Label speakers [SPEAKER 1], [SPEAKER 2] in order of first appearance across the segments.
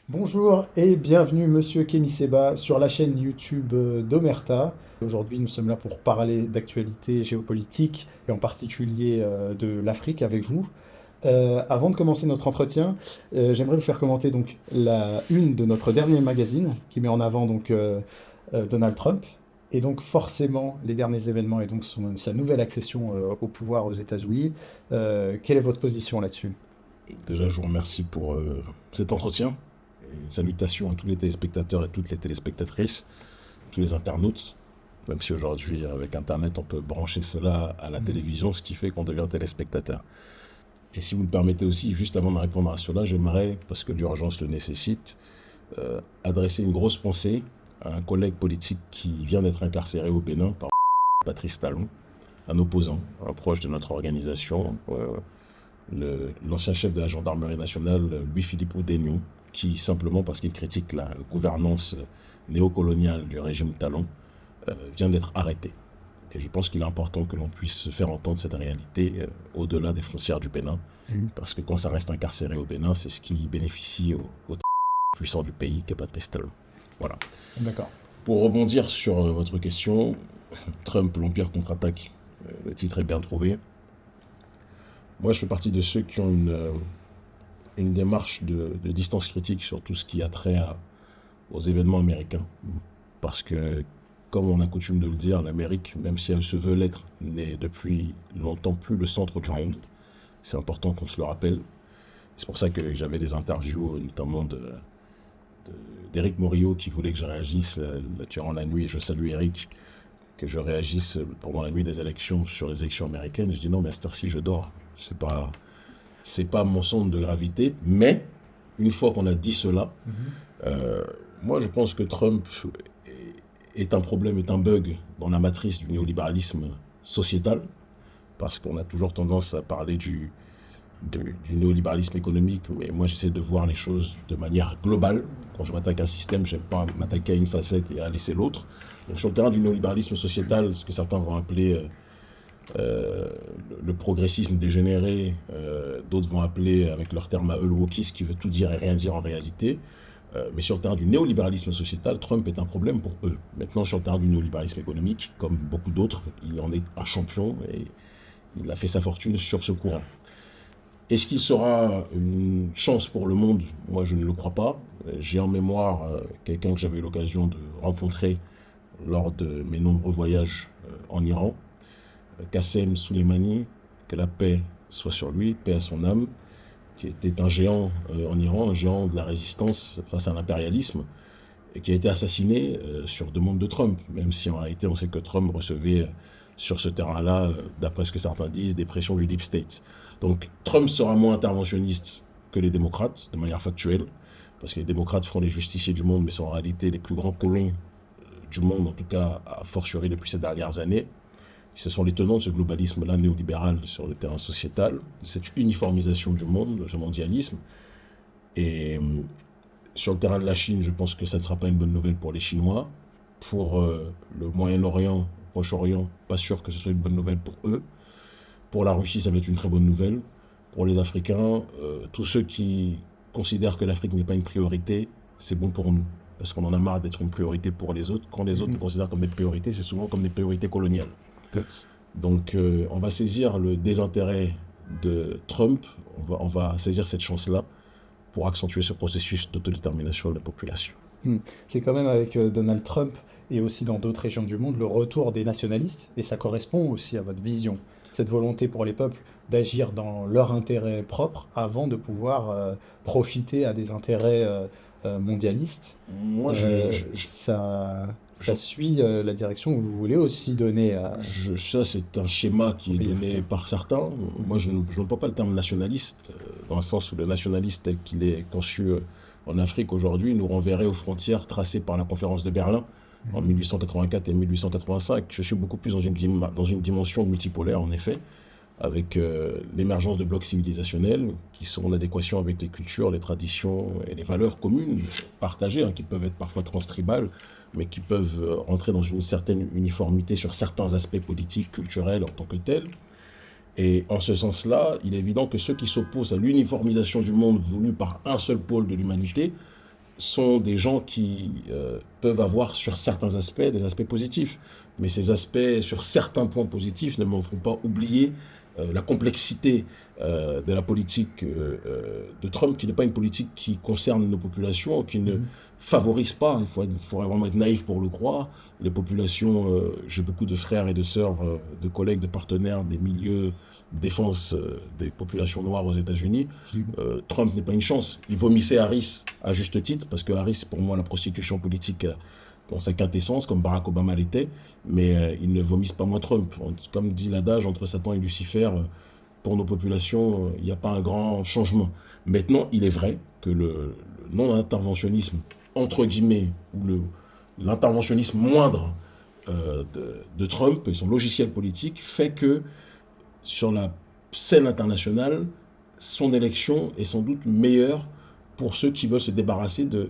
[SPEAKER 1] Bonjour et bienvenue Monsieur Kémy Seba sur la chaîne YouTube d'Omerta. Aujourd'hui, nous sommes là pour parler d'actualité géopolitique et en particulier de l'Afrique avec vous. Avant de commencer notre entretien, j'aimerais vous faire commenter donc la une de notre dernier magazine qui met en avant Donald Trump et donc forcément les derniers événements et donc sa nouvelle accession au pouvoir aux États-Unis. Quelle est votre position là-dessus?
[SPEAKER 2] Déjà, je vous remercie pour cet entretien. Et salutations à tous les téléspectateurs et toutes les téléspectatrices, tous les internautes. Même si aujourd'hui, avec Internet, on peut brancher cela à la télévision, ce qui fait qu'on devient téléspectateur. Et si vous le permettez aussi, juste avant de répondre à cela, j'aimerais, parce que l'urgence le nécessite, adresser une grosse pensée à un collègue politique qui vient d'être incarcéré au Bénin par Patrice Talon, un opposant, un proche de notre organisation, l'ancien chef de la gendarmerie nationale, Louis-Philippe Oudénion, qui, simplement parce qu'il critique la gouvernance néocoloniale du régime Talon, vient d'être arrêté. Et je pense qu'il est important que l'on puisse faire entendre cette réalité au-delà des frontières du Bénin, parce que quand ça reste incarcéré au Bénin, c'est ce qui bénéficie aux puissants du pays, qu'est Patrice Talon. Voilà.
[SPEAKER 1] D'accord.
[SPEAKER 2] Pour rebondir sur votre question, Trump, l'Empire contre-attaque, le titre est bien trouvé. Moi, je fais partie de ceux qui ont une démarche de distance critique sur tout ce qui a trait aux événements américains. Parce que, comme on a coutume de le dire, l'Amérique, même si elle se veut l'être, n'est depuis longtemps plus le centre du monde. C'est important qu'on se le rappelle. C'est pour ça que j'avais des interviews, notamment d'Éric Morillo, qui voulait que je réagisse durant la nuit. Je salue Éric, que je réagisse pendant la nuit des élections sur les élections américaines. Je dis non, mais à cette heure-ci, je dors. C'est pas mon centre de gravité, mais une fois qu'on a dit cela, moi je pense que Trump est un problème, est un bug dans la matrice du néolibéralisme sociétal, parce qu'on a toujours tendance à parler du néolibéralisme économique, mais moi j'essaie de voir les choses de manière globale. Quand je m'attaque à un système, j'aime pas m'attaquer à une facette et à laisser l'autre. Donc sur le terrain du néolibéralisme sociétal, ce que certains vont appeler le progressisme dégénéré, d'autres vont appeler avec leur terme à eux le wokisme, qui veut tout dire et rien dire en réalité. Mais sur le terrain du néolibéralisme sociétal, Trump est un problème pour eux. Maintenant, sur le terrain du néolibéralisme économique, comme beaucoup d'autres, il en est un champion et il a fait sa fortune sur ce courant. Est-ce qu'il sera une chance pour le monde? Moi, je ne le crois pas. J'ai en mémoire quelqu'un que j'avais eu l'occasion de rencontrer lors de mes nombreux voyages en Iran, Qassem Soleimani, que la paix soit sur lui, paix à son âme, qui était un géant en Iran, un géant de la résistance face à l'impérialisme, et qui a été assassiné sur demande de Trump, même si en réalité on sait que Trump recevait sur ce terrain-là, d'après ce que certains disent, des pressions du deep state. Donc Trump sera moins interventionniste que les démocrates, de manière factuelle, parce que les démocrates feront les justiciers du monde, mais sont en réalité les plus grands colons du monde, en tout cas a fortiori depuis ces dernières années. Ce sont les tenants de ce globalisme-là néolibéral sur le terrain sociétal, de cette uniformisation du monde, de ce mondialisme. Et sur le terrain de la Chine, je pense que ça ne sera pas une bonne nouvelle pour les Chinois. Pour le Moyen-Orient, Proche-Orient, pas sûr que ce soit une bonne nouvelle pour eux. Pour la Russie, ça va être une très bonne nouvelle. Pour les Africains, tous ceux qui considèrent que l'Afrique n'est pas une priorité, c'est bon pour nous. Parce qu'on en a marre d'être une priorité pour les autres. Quand les autres nous considèrent comme des priorités, c'est souvent comme des priorités coloniales. Donc on va saisir le désintérêt de Trump, on va saisir cette chance-là pour accentuer ce processus d'autodétermination de la population.
[SPEAKER 1] C'est quand même avec Donald Trump et aussi dans d'autres régions du monde le retour des nationalistes, et ça correspond aussi à votre vision, cette volonté pour les peuples d'agir dans leur intérêt propre avant de pouvoir profiter à des intérêts mondialistes.
[SPEAKER 2] Moi,
[SPEAKER 1] Ça suit la direction que vous voulez aussi donner à...
[SPEAKER 2] ça, c'est un schéma qui est donné par certains. Moi, je n'emploie pas le terme nationaliste, dans le sens où le nationaliste tel qu'il est conçu en Afrique aujourd'hui nous renverrait aux frontières tracées par la conférence de Berlin en 1884 et 1885. Je suis beaucoup plus dans une dimension multipolaire, en effet, avec l'émergence de blocs civilisationnels qui sont en adéquation avec les cultures, les traditions et les valeurs communes partagées, qui peuvent être parfois transtribales, mais qui peuvent rentrer dans une certaine uniformité sur certains aspects politiques, culturels en tant que tels. Et en ce sens-là, il est évident que ceux qui s'opposent à l'uniformisation du monde voulue par un seul pôle de l'humanité sont des gens qui peuvent avoir sur certains aspects des aspects positifs. Mais ces aspects, sur certains points positifs, ne me font pas oublier la complexité de la politique de Trump, qui n'est pas une politique qui concerne nos populations, qui ne favorise pas, il faut vraiment être naïf pour le croire, les populations. J'ai beaucoup de frères et de sœurs, de collègues, de partenaires des milieux de défense des populations noires aux États-Unis. Trump n'est pas une chance. Il vomissait Harris à juste titre, parce que Harris, c'est pour moi la prostitution politique dans sa quintessence, comme Barack Obama l'était, mais ils ne vomissent pas moins Trump. Comme dit l'adage, entre Satan et Lucifer, pour nos populations, il n'y a pas un grand changement. Maintenant, il est vrai que le non-interventionnisme, entre guillemets, ou l'interventionnisme moindre de Trump et son logiciel politique fait que, sur la scène internationale, son élection est sans doute meilleure pour ceux qui veulent se débarrasser de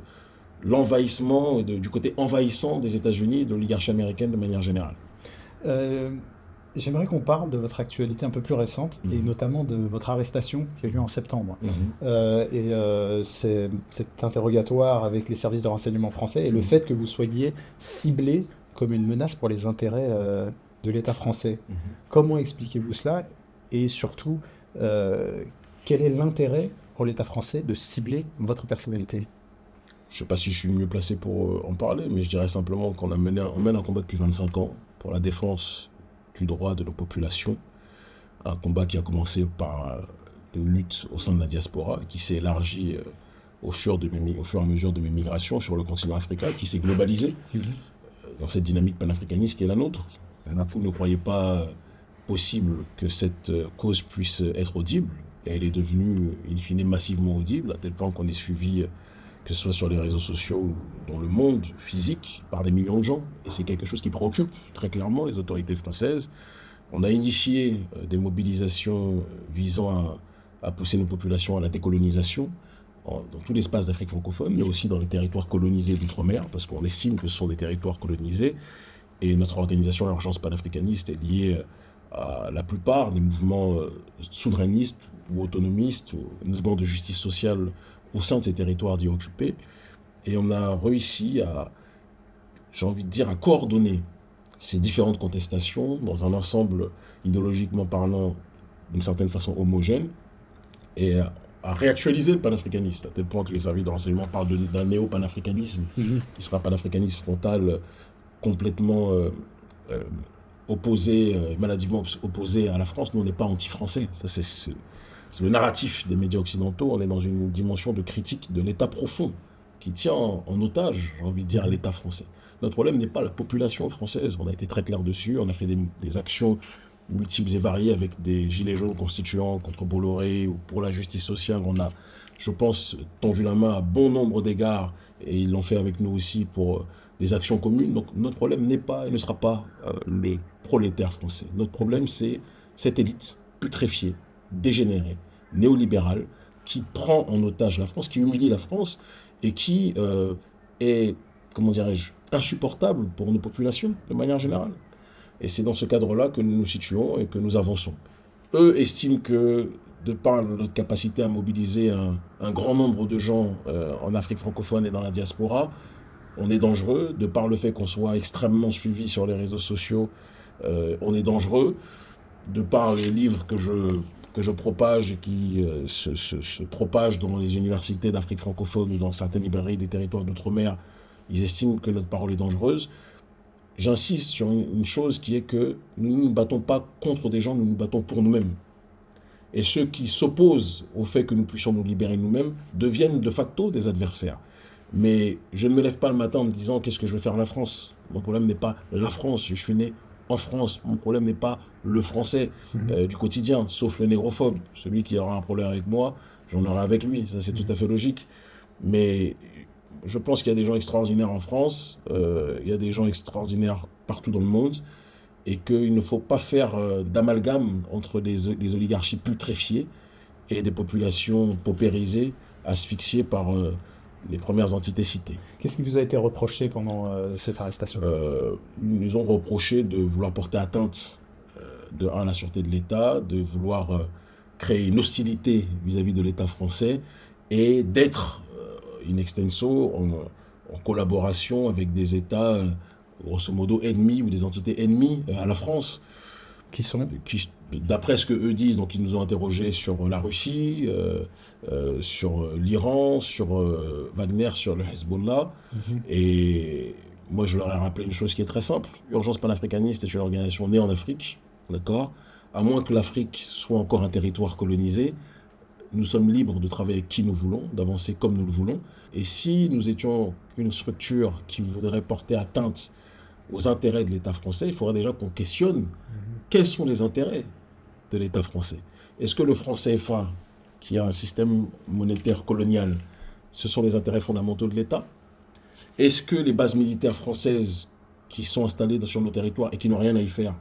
[SPEAKER 2] l'envahissement, du côté envahissant des États-Unis et de l'oligarchie américaine de manière générale.
[SPEAKER 1] J'aimerais qu'on parle de votre actualité un peu plus récente, et notamment de votre arrestation qui a eu lieu en septembre. Cet interrogatoire avec les services de renseignement français et le fait que vous soyez ciblé comme une menace pour les intérêts de l'État français. Comment expliquez-vous cela? Et surtout, quel est l'intérêt pour l'État français de cibler votre personnalité?
[SPEAKER 2] Je ne sais pas si je suis mieux placé pour en parler, mais je dirais simplement qu'on mène un combat depuis 25 ans pour la défense du droit de nos populations. Un combat qui a commencé par une lutte au sein de la diaspora, qui s'est élargi au fur et à mesure de mes migrations sur le continent africain, qui s'est globalisé dans cette dynamique panafricaniste qui est la nôtre. Vous ne croyez pas possible que cette cause puisse être audible, et elle est devenue, in fine, massivement audible, à tel point qu'on est suivi, que ce soit sur les réseaux sociaux ou dans le monde physique, par des millions de gens. Et c'est quelque chose qui préoccupe très clairement les autorités françaises. On a initié des mobilisations visant à pousser nos populations à la décolonisation dans tout l'espace d'Afrique francophone, mais aussi dans les territoires colonisés d'outre-mer, parce qu'on estime que ce sont des territoires colonisés. Et notre organisation Urgence panafricaniste est liée à la plupart des mouvements souverainistes ou autonomistes, ou mouvements de justice sociale au sein de ces territoires dits occupés. Et on a réussi à, j'ai envie de dire, à coordonner ces différentes contestations dans un ensemble idéologiquement parlant d'une certaine façon homogène, et à réactualiser le panafricanisme, à tel point que les services de renseignement parlent d'un néo-panafricanisme qui sera panafricanisme frontal, complètement opposé, maladivement opposé à la France. Nous, on n'est pas anti-français. Ça, c'est le narratif des médias occidentaux. On est dans une dimension de critique de l'État profond qui tient en otage, j'ai envie de dire, l'État français. Notre problème n'est pas la population française. On a été très clair dessus. On a fait des actions multiples et variées avec des gilets jaunes constituants contre Bolloré ou pour la justice sociale. On a, je pense, tendu la main à bon nombre d'égards, et ils l'ont fait avec nous aussi pour des actions communes. Donc notre problème n'est pas et ne sera pas les prolétaires français. Notre problème, c'est cette élite putréfiée, dégénérée, néolibérale, qui prend en otage la France, qui humilie la France et qui est, comment dirais-je, insupportable pour nos populations de manière générale. Et c'est dans ce cadre-là que nous nous situons et que nous avançons. Eux estiment que, de par notre capacité à mobiliser un grand nombre de gens en Afrique francophone et dans la diaspora, on est dangereux. De par le fait qu'on soit extrêmement suivi sur les réseaux sociaux, on est dangereux. De par les livres que je propage et qui se propagent dans les universités d'Afrique francophone ou dans certaines librairies des territoires d'outre-mer, ils estiment que notre parole est dangereuse. J'insiste sur une chose qui est que nous ne nous battons pas contre des gens, nous nous battons pour nous-mêmes. Et ceux qui s'opposent au fait que nous puissions nous libérer nous-mêmes deviennent de facto des adversaires. Mais je ne me lève pas le matin en me disant qu'est-ce que je vais faire à la France. Mon problème n'est pas la France, je suis né en France. Mon problème n'est pas le français du quotidien, sauf le négrophobe. Celui qui aura un problème avec moi, j'en aurai avec lui. Ça, c'est tout à fait logique. Mais je pense qu'il y a des gens extraordinaires en France, il y a des gens extraordinaires partout dans le monde, et qu'il ne faut pas faire d'amalgame entre les oligarchies putréfiées et des populations paupérisées, asphyxiées par les premières entités citées.
[SPEAKER 1] Qu'est-ce qui vous a été reproché pendant cette arrestation?
[SPEAKER 2] Ils nous ont reproché de vouloir porter atteinte à la sûreté de l'État, de vouloir créer une hostilité vis-à-vis de l'État français, et d'être, in extenso, en collaboration avec des États, grosso modo, ennemis ou des entités ennemies à la France.
[SPEAKER 1] Qui sont?
[SPEAKER 2] D'après ce qu'eux disent, donc ils nous ont interrogés sur la Russie, sur l'Iran, sur Wagner, sur le Hezbollah. Et moi, je leur ai rappelé une chose qui est très simple. Urgence panafricaniste est une organisation née en Afrique, d'accord? À moins que l'Afrique soit encore un territoire colonisé, nous sommes libres de travailler avec qui nous voulons, d'avancer comme nous le voulons. Et si nous étions une structure qui voudrait porter atteinte aux intérêts de l'État français, il faudrait déjà qu'on questionne quels sont les intérêts de l'État français. Est-ce que le franc CFA, qui a un système monétaire colonial, ce sont les intérêts fondamentaux de l'État? Est-ce que les bases militaires françaises qui sont installées sur nos territoires et qui n'ont rien à y faire,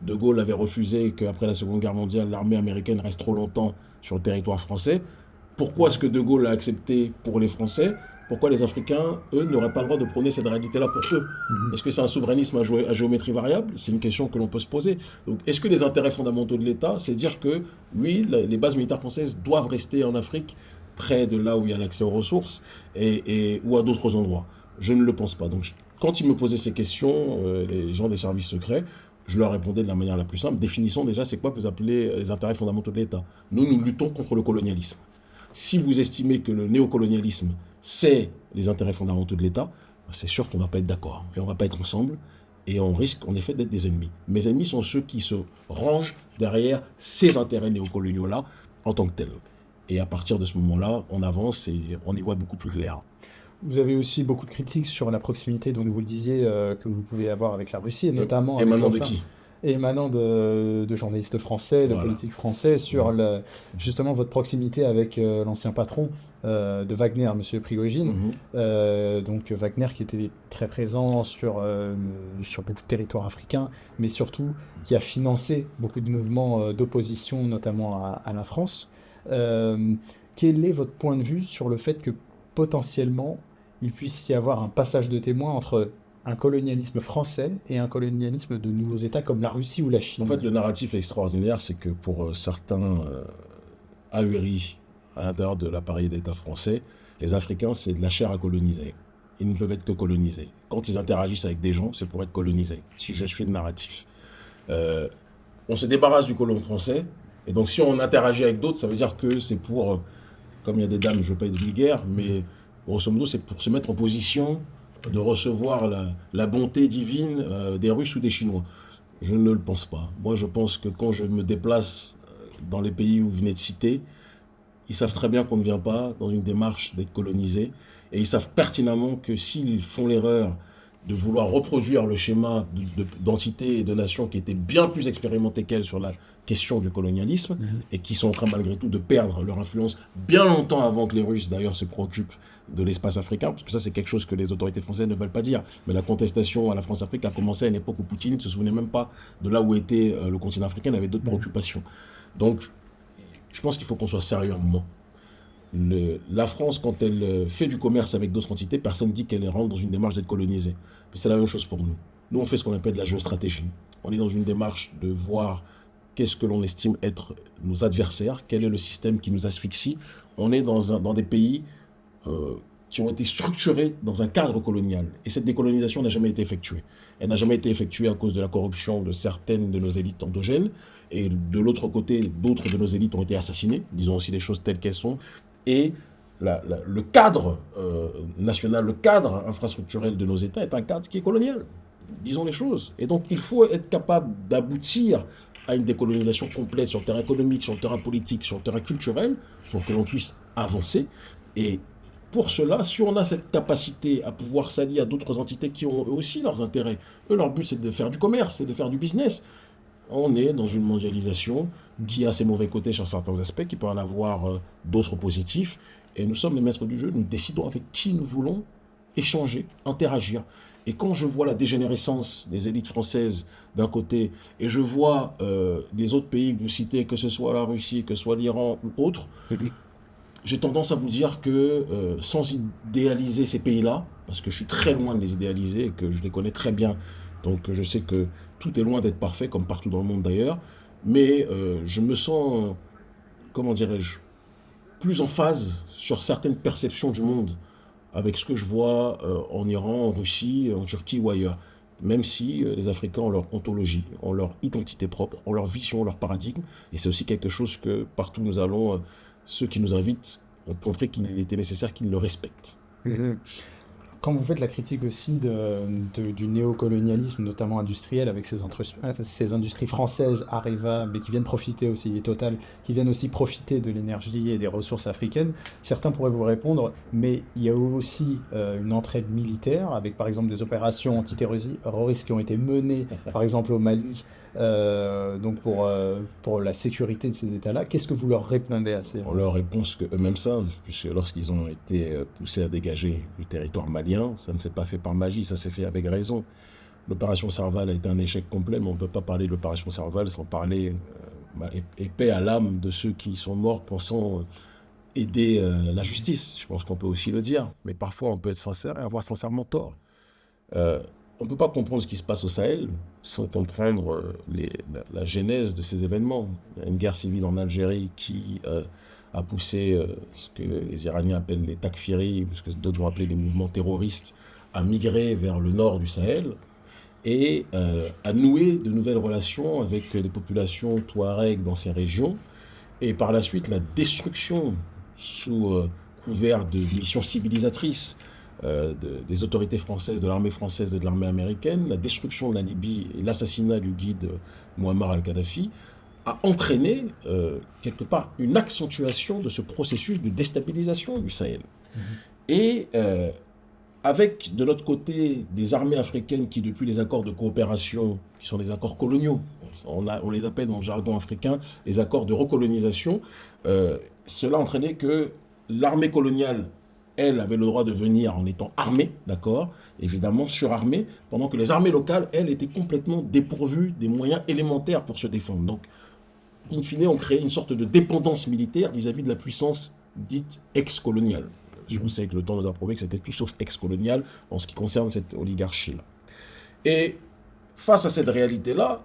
[SPEAKER 2] De Gaulle avait refusé qu'après la Seconde Guerre mondiale, l'armée américaine reste trop longtemps sur le territoire français. Pourquoi est-ce que De Gaulle a accepté pour les Français? Pourquoi les Africains, eux, n'auraient pas le droit de prôner cette réalité-là pour eux? Est-ce que c'est un souverainisme à géométrie variable? C'est une question que l'on peut se poser. Donc, est-ce que les intérêts fondamentaux de l'État, c'est dire que, oui, les bases militaires françaises doivent rester en Afrique, près de là où il y a l'accès aux ressources, ou à d'autres endroits? Je ne le pense pas. Donc, quand ils me posaient ces questions, les gens des services secrets, je leur répondais de la manière la plus simple. Définissons déjà c'est quoi que vous appelez les intérêts fondamentaux de l'État. Nous luttons contre le colonialisme. Si vous estimez que le néocolonialisme, c'est les intérêts fondamentaux de l'État, c'est sûr qu'on ne va pas être d'accord. Et on ne va pas être ensemble. Et on risque en effet d'être des ennemis. Mes ennemis sont ceux qui se rangent derrière ces intérêts néocoloniaux-là en tant que tels. Et à partir de ce moment-là, on avance et on y voit beaucoup plus clair.
[SPEAKER 1] Vous avez aussi beaucoup de critiques sur la proximité, dont vous le disiez, que vous pouvez avoir avec la Russie, et notamment
[SPEAKER 2] émanant de qui?
[SPEAKER 1] émanant de journalistes français, de politiques français, sur justement votre proximité avec l'ancien patron de Wagner, M. Prigojine. Donc Wagner qui était très présent sur beaucoup de territoires africains, mais surtout qui a financé beaucoup de mouvements d'opposition, notamment à la France. Quel est votre point de vue sur le fait que potentiellement il puisse y avoir un passage de témoin entre un colonialisme français et un colonialisme de nouveaux États comme la Russie ou la Chine?
[SPEAKER 2] En fait, le narratif est extraordinaire, c'est que pour certains ahuris à l'intérieur de l'appareil d'État français, les Africains, c'est de la chair à coloniser. Ils ne peuvent être que colonisés. Quand ils interagissent avec des gens, c'est pour être colonisés, si je suis le narratif. On se débarrasse du colon français, et donc si on interagit avec d'autres, ça veut dire que c'est pour, comme il y a des dames, je ne veux pas être vulgaire, mais grosso modo, c'est pour se mettre en position de recevoir la bonté divine des Russes ou des Chinois. Je ne le pense pas. Moi, je pense que quand je me déplace dans les pays où vous venez de citer, ils savent très bien qu'on ne vient pas dans une démarche d'être colonisé. Et ils savent pertinemment que s'ils font l'erreur de vouloir reproduire le schéma d'entités et de nations qui étaient bien plus expérimentées qu'elles sur la question du colonialisme, et qui sont en train malgré tout de perdre leur influence bien longtemps avant que les Russes d'ailleurs se préoccupent de l'espace africain, parce que ça c'est quelque chose que les autorités françaises ne veulent pas dire, mais la contestation à la France-Afrique a commencé à une époque où Poutine ne se souvenait même pas de là où était le continent africain, il avait d'autres préoccupations. Donc je pense qu'il faut qu'on soit sérieux un moment. La France, quand elle fait du commerce avec d'autres entités, personne ne dit qu'elle rentre dans une démarche d'être colonisée. Mais c'est la même chose pour nous. Nous, on fait ce qu'on appelle de la géostratégie. On est dans une démarche de voir qu'est-ce que l'on estime être nos adversaires, quel est le système qui nous asphyxie. On est dans des pays qui ont été structurés dans un cadre colonial. Et cette décolonisation n'a jamais été effectuée. Elle n'a jamais été effectuée à cause de la corruption de certaines de nos élites endogènes. Et de l'autre côté, d'autres de nos élites ont été assassinées. Disons aussi les choses telles qu'elles sont. Et le cadre national, le cadre infrastructurel de nos États est un cadre qui est colonial. Disons les choses. Et donc, il faut être capable d'aboutir à une décolonisation complète sur le terrain économique, sur le terrain politique, sur le terrain culturel, pour que l'on puisse avancer. Et pour cela, si on a cette capacité à pouvoir s'allier à d'autres entités qui ont eux aussi leurs intérêts, eux, leur but, c'est de faire du commerce, c'est de faire du business. On est dans une mondialisation qui a ses mauvais côtés sur certains aspects, qui peut en avoir d'autres positifs. Et nous sommes les maîtres du jeu, nous décidons avec qui nous voulons échanger, interagir. Et quand je vois la dégénérescence des élites françaises d'un côté, et je vois les autres pays que vous citez, que ce soit la Russie, que ce soit l'Iran ou autres, j'ai tendance à vous dire que sans idéaliser ces pays-là, parce que je suis très loin de les idéaliser et que je les connais très bien, donc je sais que tout est loin d'être parfait, comme partout dans le monde d'ailleurs, mais je me sens, comment dirais-je, plus en phase sur certaines perceptions du monde avec ce que je vois en Iran, en Russie, en Turquie ou ailleurs. Même si les Africains ont leur ontologie, ont leur identité propre, ont leur vision, leur paradigme. Et c'est aussi quelque chose que partout où nous allons, ceux qui nous invitent ont compris qu'il était nécessaire qu'ils le respectent.
[SPEAKER 1] Mhm. Quand vous faites la critique aussi du néocolonialisme, notamment industriel, avec ces industries françaises, Areva, mais qui viennent profiter aussi, et Total, qui viennent aussi profiter de l'énergie et des ressources africaines, certains pourraient vous répondre, mais il y a aussi une entraide militaire, avec par exemple des opérations antiterroristes qui ont été menées, par exemple au Mali, donc pour la sécurité de ces États-là. Qu'est-ce que vous leur répondez à ces...
[SPEAKER 2] On leur répond ce qu'eux-mêmes savent, puisque lorsqu'ils ont été poussés à dégager du territoire malien, ça ne s'est pas fait par magie, ça s'est fait avec raison. L'opération Serval a été un échec complet, mais on ne peut pas parler de l'opération Serval sans parler, et paix à l'âme de ceux qui sont morts pensant aider la justice. Je pense qu'on peut aussi le dire, mais parfois on peut être sincère et avoir sincèrement tort. On ne peut pas comprendre ce qui se passe au Sahel sans comprendre la genèse de ces événements. Il y a une guerre civile en Algérie qui a poussé ce que les Iraniens appellent les takfiris, ou ce que d'autres vont appeler les mouvements terroristes, à migrer vers le nord du Sahel et à nouer de nouvelles relations avec les populations touareg dans ces régions. Et par la suite, la destruction sous couvert de missions civilisatrices des autorités françaises, de l'armée française et de l'armée américaine, la destruction de la Libye et l'assassinat du guide Muammar al-Kadhafi a entraîné quelque part une accentuation de ce processus de déstabilisation du Sahel. Et avec de l'autre côté des armées africaines qui, depuis les accords de coopération, qui sont des accords coloniaux, on les appelle dans le jargon africain les accords de recolonisation, cela a entraîné que l'armée coloniale, elle, avait le droit de venir en étant armée, d'accord, évidemment surarmée, pendant que les armées locales, elles, étaient complètement dépourvues des moyens élémentaires pour se défendre. Donc, in fine, on crée une sorte de dépendance militaire vis-à-vis de la puissance dite ex-coloniale. Je sais que le temps nous a prouvé que c'était tout sauf ex-colonial en ce qui concerne cette oligarchie-là. Et face à cette réalité-là,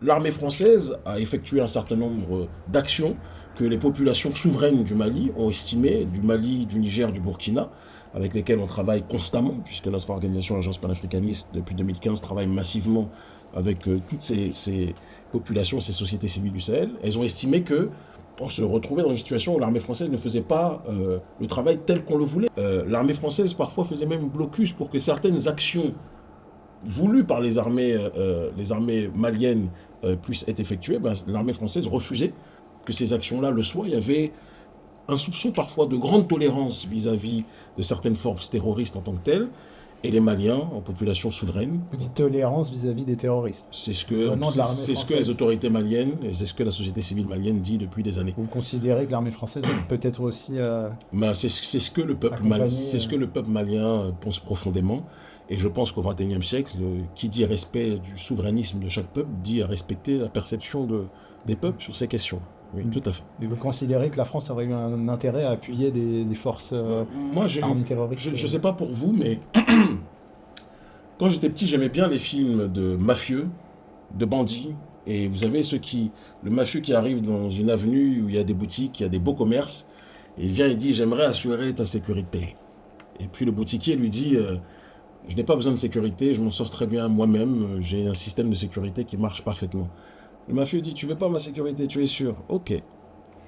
[SPEAKER 2] l'armée française a effectué un certain nombre d'actions que les populations souveraines du Mali ont estimées, du Mali, du Niger, du Burkina, avec lesquelles on travaille constamment, puisque notre organisation, l'Agence panafricaniste, depuis 2015, travaille massivement avec toutes ces populations, ces sociétés civiles du Sahel. Elles ont estimé que on se retrouvait dans une situation où l'armée française ne faisait pas le travail tel qu'on le voulait. L'armée française, parfois, faisait même blocus pour que certaines actions voulues par les armées maliennes puissent être effectuées. L'armée française refusait que ces actions-là le soient. Il y avait un soupçon parfois de grande tolérance vis-à-vis de certaines forces terroristes en tant que telles, et les Maliens, en population souveraine.
[SPEAKER 1] Vous dites tolérance vis-à-vis des terroristes.
[SPEAKER 2] C'est ce que les autorités maliennes, et c'est ce que la société civile malienne dit depuis des années.
[SPEAKER 1] Vous considérez que l'armée française peut être aussi...
[SPEAKER 2] C'est ce que le peuple malien pense profondément. Et je pense qu'au XXIe siècle, qui dit respect du souverainisme de chaque peuple, dit respecter la perception des peuples sur ces questions. Oui, tout à fait.
[SPEAKER 1] Et vous considérez que la France aurait eu un intérêt à appuyer des forces armées terroristes?
[SPEAKER 2] Je ne sais pas pour vous, mais quand j'étais petit, j'aimais bien les films de mafieux, de bandits. Et vous savez, le mafieux qui arrive dans une avenue où il y a des boutiques, il y a des beaux commerces, et il vient et dit « J'aimerais assurer ta sécurité ». Et puis le boutiquier lui dit je n'ai pas besoin de sécurité, je m'en sors très bien moi-même, j'ai un système de sécurité qui marche parfaitement. Le mafieux dit, tu veux pas ma sécurité, tu es sûr? Ok.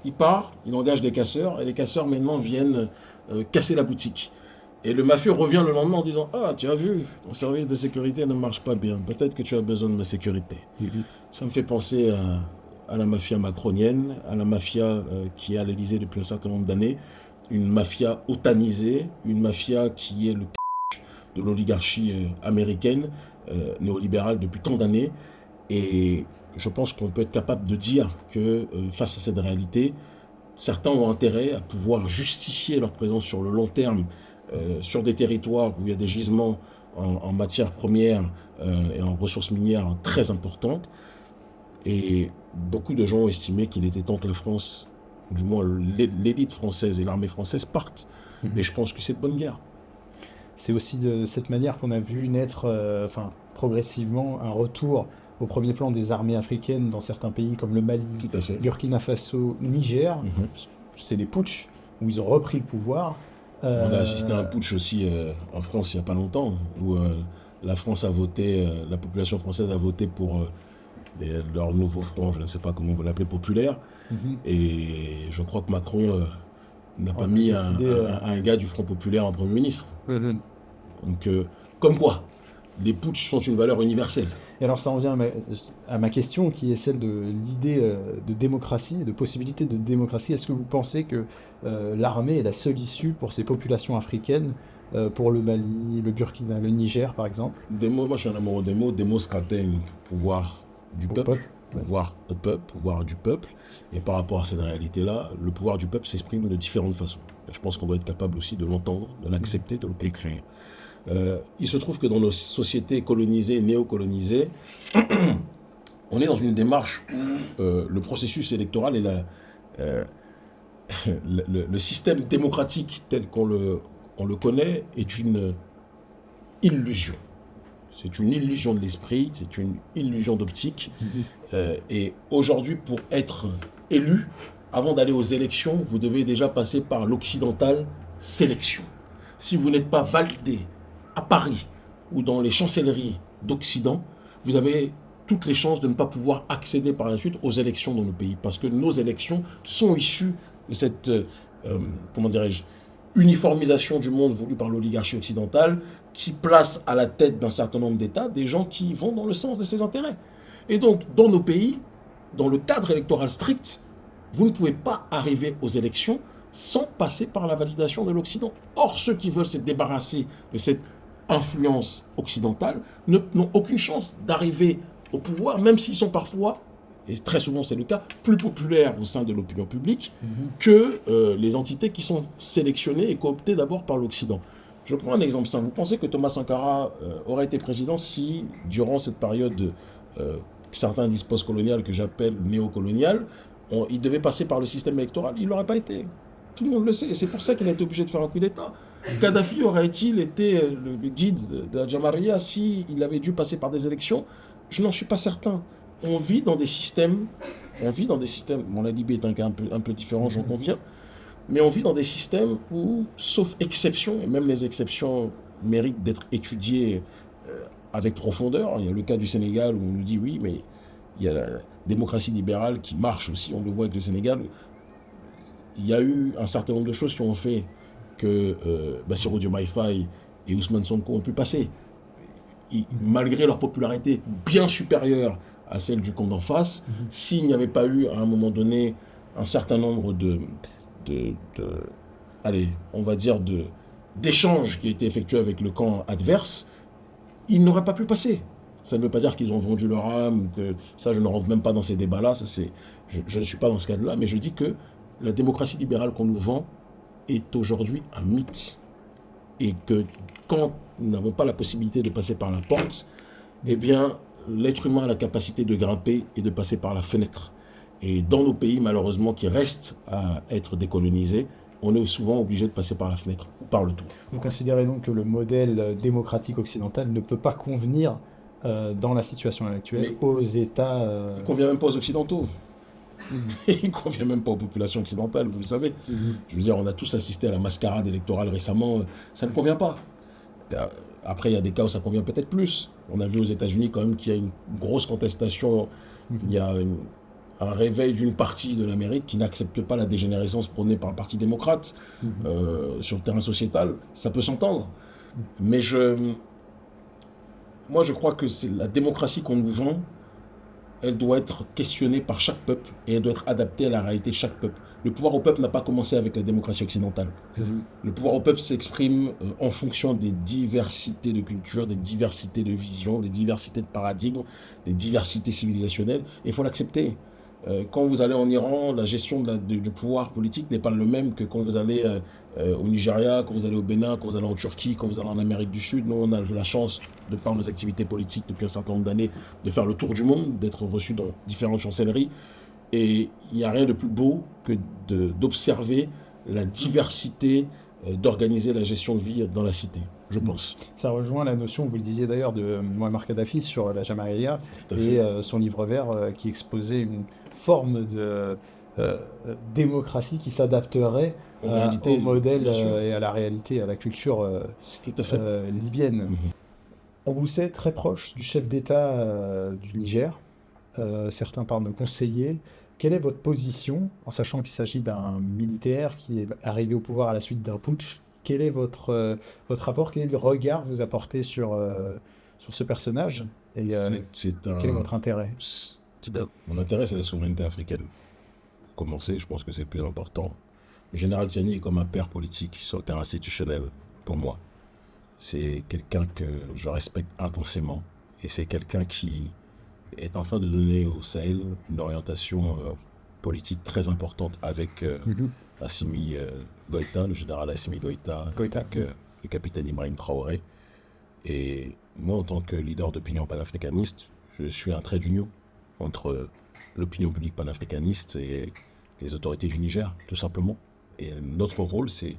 [SPEAKER 2] Il part, il engage des casseurs, et les casseurs maintenant viennent casser la boutique. Et le mafieux revient le lendemain en disant, ah, tu as vu, ton service de sécurité ne marche pas bien, peut-être que tu as besoin de ma sécurité. Ça me fait penser à la mafia macronienne, à la mafia qui est à l'Élysée depuis un certain nombre d'années, une mafia otanisée, une mafia qui est le de l'oligarchie américaine, néolibérale depuis tant d'années. Et je pense qu'on peut être capable de dire que face à cette réalité, certains ont intérêt à pouvoir justifier leur présence sur le long terme, sur des territoires où il y a des gisements en matières premières et en ressources minières très importantes. Et beaucoup de gens ont estimé qu'il était temps que la France, du moins l'élite française et l'armée française partent. Et je pense que c'est de bonne guerre.
[SPEAKER 1] C'est aussi de cette manière qu'on a vu naître progressivement un retour au premier plan des armées africaines dans certains pays comme le Mali, Burkina Faso, Niger. C'est des putschs où ils ont repris le pouvoir.
[SPEAKER 2] On a assisté à un
[SPEAKER 1] Euh,
[SPEAKER 2] putsch aussi en France il n'y a pas longtemps, où la France a voté, la population française a voté pour leur nouveau front, je ne sais pas comment vous l'appelez, populaire.
[SPEAKER 1] mhm.
[SPEAKER 2] Et je crois que Macron n'a pas
[SPEAKER 1] On a
[SPEAKER 2] mis
[SPEAKER 1] décidé.
[SPEAKER 2] un gars du Front populaire en Premier ministre.
[SPEAKER 1] Mhm.
[SPEAKER 2] Donc, comme quoi, les putschs sont une valeur universelle.
[SPEAKER 1] Et alors ça en vient à ma question qui est celle de l'idée de démocratie, de possibilité de démocratie. Est-ce que vous pensez que l'armée est la seule issue pour ces populations africaines, pour le Mali, le Burkina, le Niger par exemple,
[SPEAKER 2] Moi je suis un amoureux des mots. Demos stratène, pouvoir du
[SPEAKER 1] au
[SPEAKER 2] peuple,
[SPEAKER 1] peuple? Ouais.
[SPEAKER 2] pouvoir au peuple, pouvoir du peuple. Et par rapport à cette réalité-là, le pouvoir du peuple s'exprime de différentes façons. Et je pense qu'on doit être capable aussi de l'entendre, de
[SPEAKER 1] Mhm.
[SPEAKER 2] l'accepter, de l'écrire. Il se trouve que dans nos sociétés colonisées, néocolonisées, on est dans une démarche où le processus électoral et euh, le système démocratique tel on le connaît est une illusion. C'est une illusion de l'esprit, c'est une illusion d'optique.
[SPEAKER 1] Mhm.
[SPEAKER 2] Et aujourd'hui, pour être élu, avant d'aller aux élections, vous devez déjà passer par l'occidentale sélection. Si vous n'êtes pas validé à Paris ou dans les chancelleries d'Occident, vous avez toutes les chances de ne pas pouvoir accéder par la suite aux élections dans nos pays. Parce que nos élections sont issues de cette, comment dirais-je, uniformisation du monde voulue par l'oligarchie occidentale qui place à la tête d'un certain nombre d'États des gens qui vont dans le sens de ses intérêts. Et donc, dans nos pays, dans le cadre électoral strict, vous ne pouvez pas arriver aux élections sans passer par la validation de l'Occident. Or, ceux qui veulent se débarrasser de cette influence occidentale n'ont aucune chance d'arriver au pouvoir, même s'ils sont parfois, et très souvent c'est le cas, plus populaires au sein de l'opinion publique
[SPEAKER 1] Mhm.
[SPEAKER 2] que les entités qui sont sélectionnées et cooptées d'abord par l'Occident. Je prends un exemple simple. Vous pensez que Thomas Sankara aurait été président si, durant cette période que certains disent post-coloniale, que j'appelle néocoloniale, il devait passer par le système électoral? Il n'aurait pas été. Tout le monde le sait. Et c'est pour ça qu'il a été obligé de faire un coup d'État. Kadhafi aurait-il été le guide de la Jamaria s'il avait dû passer par des élections? Je n'en suis pas certain. On vit dans des systèmes, bon, la Libye est un cas un peu différent, j'en
[SPEAKER 1] Mhm.
[SPEAKER 2] conviens, mais on vit dans des systèmes où, sauf exception, et même les exceptions méritent d'être étudiées avec profondeur. Il y a le cas du Sénégal où on nous dit oui, mais il y a la démocratie libérale qui marche aussi, on le voit avec le Sénégal. Il y a eu un certain nombre de choses qui ont fait que Bassirou Diomaye Faye et Ousmane Sonko ont pu passer. Malgré leur popularité bien supérieure à celle du camp d'en face,
[SPEAKER 1] Mhm.
[SPEAKER 2] s'il n'y avait pas eu à un moment donné un certain nombre de allez, on va dire d'échanges qui étaient effectués avec le camp adverse, ils n'auraient pas pu passer. Ça ne veut pas dire qu'ils ont vendu leur âme, ou que ça, je ne rentre même pas dans ces débats-là, je ne suis pas dans ce cadre-là, mais je dis que la démocratie libérale qu'on nous vend est aujourd'hui un mythe. Et que quand nous n'avons pas la possibilité de passer par la porte, eh bien, l'être humain a la capacité de grimper et de passer par la fenêtre. Et dans nos pays, malheureusement, qui restent à être décolonisés, on est souvent obligé de passer par la fenêtre ou par le toit.
[SPEAKER 1] Vous considérez donc que le modèle démocratique occidental ne peut pas convenir dans la situation actuelle
[SPEAKER 2] Mais
[SPEAKER 1] aux États.
[SPEAKER 2] il ne convient même pas aux Occidentaux.
[SPEAKER 1] Mhm.
[SPEAKER 2] Il ne convient même pas aux populations occidentales, vous le savez.
[SPEAKER 1] Mhm.
[SPEAKER 2] Je veux dire, on a tous assisté à la mascarade électorale récemment. Ça ne convient pas. Après, il y a des cas où ça convient peut-être plus. On a vu aux États-Unis quand même qu'il y a une grosse contestation. Il
[SPEAKER 1] Mhm.
[SPEAKER 2] y a un réveil d'une partie de l'Amérique qui n'accepte pas la dégénérescence prônée par le Parti démocrate
[SPEAKER 1] Mhm.
[SPEAKER 2] sur le terrain sociétal. Ça peut s'entendre. Mais moi, je crois que c'est la démocratie qu'on nous vend. Elle doit être questionnée par chaque peuple et elle doit être adaptée à la réalité de chaque peuple. Le pouvoir au peuple n'a pas commencé avec la démocratie occidentale.
[SPEAKER 1] Mhm.
[SPEAKER 2] Le pouvoir au peuple s'exprime en fonction des diversités de cultures, des diversités de visions, des diversités de paradigmes, des diversités civilisationnelles. Et il faut l'accepter. Quand vous allez en Iran, la gestion du pouvoir politique n'est pas le même que quand vous allez au Nigeria, quand vous allez au Bénin, quand vous allez en Turquie, quand vous allez en Amérique du Sud. Nous, on a la chance, de par nos activités politiques depuis un certain nombre d'années, de faire le tour du monde, d'être reçus dans différentes chancelleries. Et il n'y a rien de plus beau que d'observer la diversité, d'organiser la gestion de vie dans la cité, je
[SPEAKER 1] Mhm.
[SPEAKER 2] pense.
[SPEAKER 1] Ça rejoint la notion, vous le disiez d'ailleurs, de Muammar Kadhafi sur la Jamaïa
[SPEAKER 2] Tout à
[SPEAKER 1] et
[SPEAKER 2] fait.
[SPEAKER 1] son livre vert qui exposait une forme démocratie qui s'adapterait
[SPEAKER 2] En
[SPEAKER 1] au
[SPEAKER 2] réalité,
[SPEAKER 1] modèle
[SPEAKER 2] bien sûr,
[SPEAKER 1] et à la réalité, à la culture
[SPEAKER 2] tout à fait.
[SPEAKER 1] libyenne.
[SPEAKER 2] Mhm.
[SPEAKER 1] On vous sait très proche du chef d'État du Niger. Certains parlent de conseiller. Quelle est votre position, en sachant qu'il s'agit d'un militaire qui est arrivé au pouvoir à la suite d'un putsch? Quel est votre rapport? Quel est le regard que vous apportez sur ce personnage? Et
[SPEAKER 2] C'est
[SPEAKER 1] quel est
[SPEAKER 2] un...
[SPEAKER 1] votre intérêt?
[SPEAKER 2] Mon intérêt, c'est la souveraineté africaine. Pour commencer, je pense que c'est le plus important. Le général Tiani est comme un père politique sur le terrain institutionnel pour moi. C'est quelqu'un que je respecte intensément. Et c'est quelqu'un qui est en train de donner au Sahel une orientation politique très importante avec
[SPEAKER 1] Mhm.
[SPEAKER 2] Assimi Goïta, le général Assimi Goïta,
[SPEAKER 1] Goïta.
[SPEAKER 2] avec le capitaine Ibrahim Traoré. Et moi, en tant que leader d'opinion panafricaniste, je suis un trait d'union entre l'opinion publique panafricaniste et les autorités du Niger, tout simplement. Et notre rôle, c'est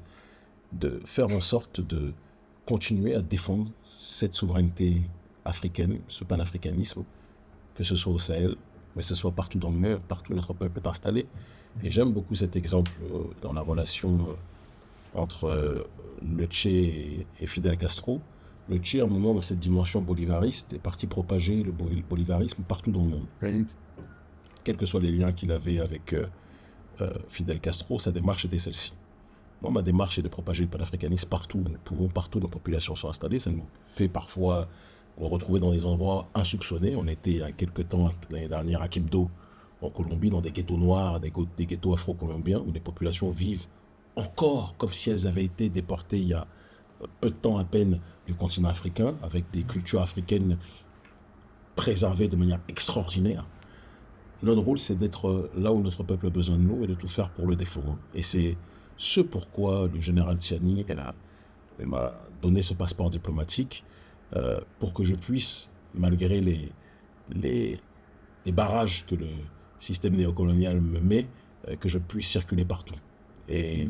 [SPEAKER 2] de faire en sorte de continuer à défendre cette souveraineté africaine, ce panafricanisme, que ce soit au Sahel, mais que ce soit partout dans le monde, partout où notre peuple est installé. Et j'aime beaucoup cet exemple dans la relation entre le Tché et Fidel Castro. Le Tché, à un moment, dans cette dimension bolivariste, est parti propager le bolivarisme partout dans le monde.
[SPEAKER 1] Oui.
[SPEAKER 2] Quels que soient les liens qu'il avait avec Fidel Castro, sa démarche était celle-ci. Moi, ma démarche est de propager le panafricanisme partout. Nous pouvons, partout où nos populations sont installées. Ça nous fait parfois retrouver dans des endroits insoupçonnés. On était il y a quelques temps, l'année dernière, à Quibdó, en Colombie, dans des ghettos noirs, des ghettos afro-colombiens, où les populations vivent encore comme si elles avaient été déportées il y a peu de temps à peine du continent africain, avec des cultures africaines préservées de manière extraordinaire. Notre rôle, c'est d'être là où notre peuple a besoin de nous et de tout faire pour le défendre. Et c'est ce pourquoi le général Tiani m'a donné ce passeport diplomatique pour que je puisse, malgré les barrages que le système néocolonial me met, que je puisse circuler partout. Et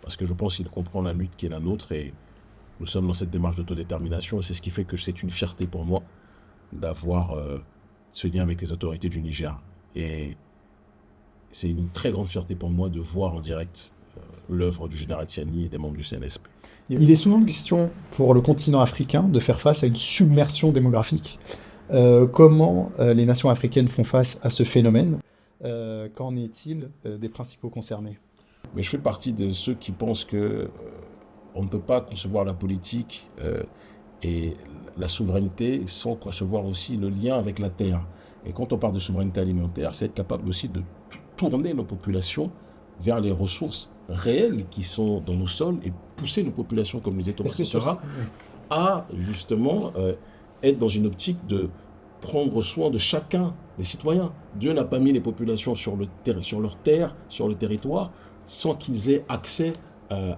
[SPEAKER 2] parce que je pense qu'il comprend la lutte qui est la nôtre et nous sommes dans cette démarche d'autodétermination et c'est ce qui fait que c'est une fierté pour moi d'avoir ce lien avec les autorités du Niger. Et c'est une très grande fierté pour moi de voir en direct l'œuvre du général Tiani et des membres du CNSP.
[SPEAKER 1] Il est souvent question pour le continent africain de faire face à une submersion démographique. Comment les nations africaines font face à ce phénomène? Qu'en est-il des principaux concernés?
[SPEAKER 2] Mais je fais partie de ceux qui pensent que on ne peut pas concevoir la politique et la souveraineté sans concevoir aussi le lien avec la terre. Et quand on parle de souveraineté alimentaire, c'est être capable aussi de tourner nos populations vers les ressources réelles qui sont dans nos sols et pousser nos populations comme les étoiles,
[SPEAKER 1] Est-ce que sur...
[SPEAKER 2] etc., à justement être dans une optique de prendre soin de chacun des citoyens. Dieu n'a pas mis les populations sur leur terre, sur le territoire, sans qu'ils aient accès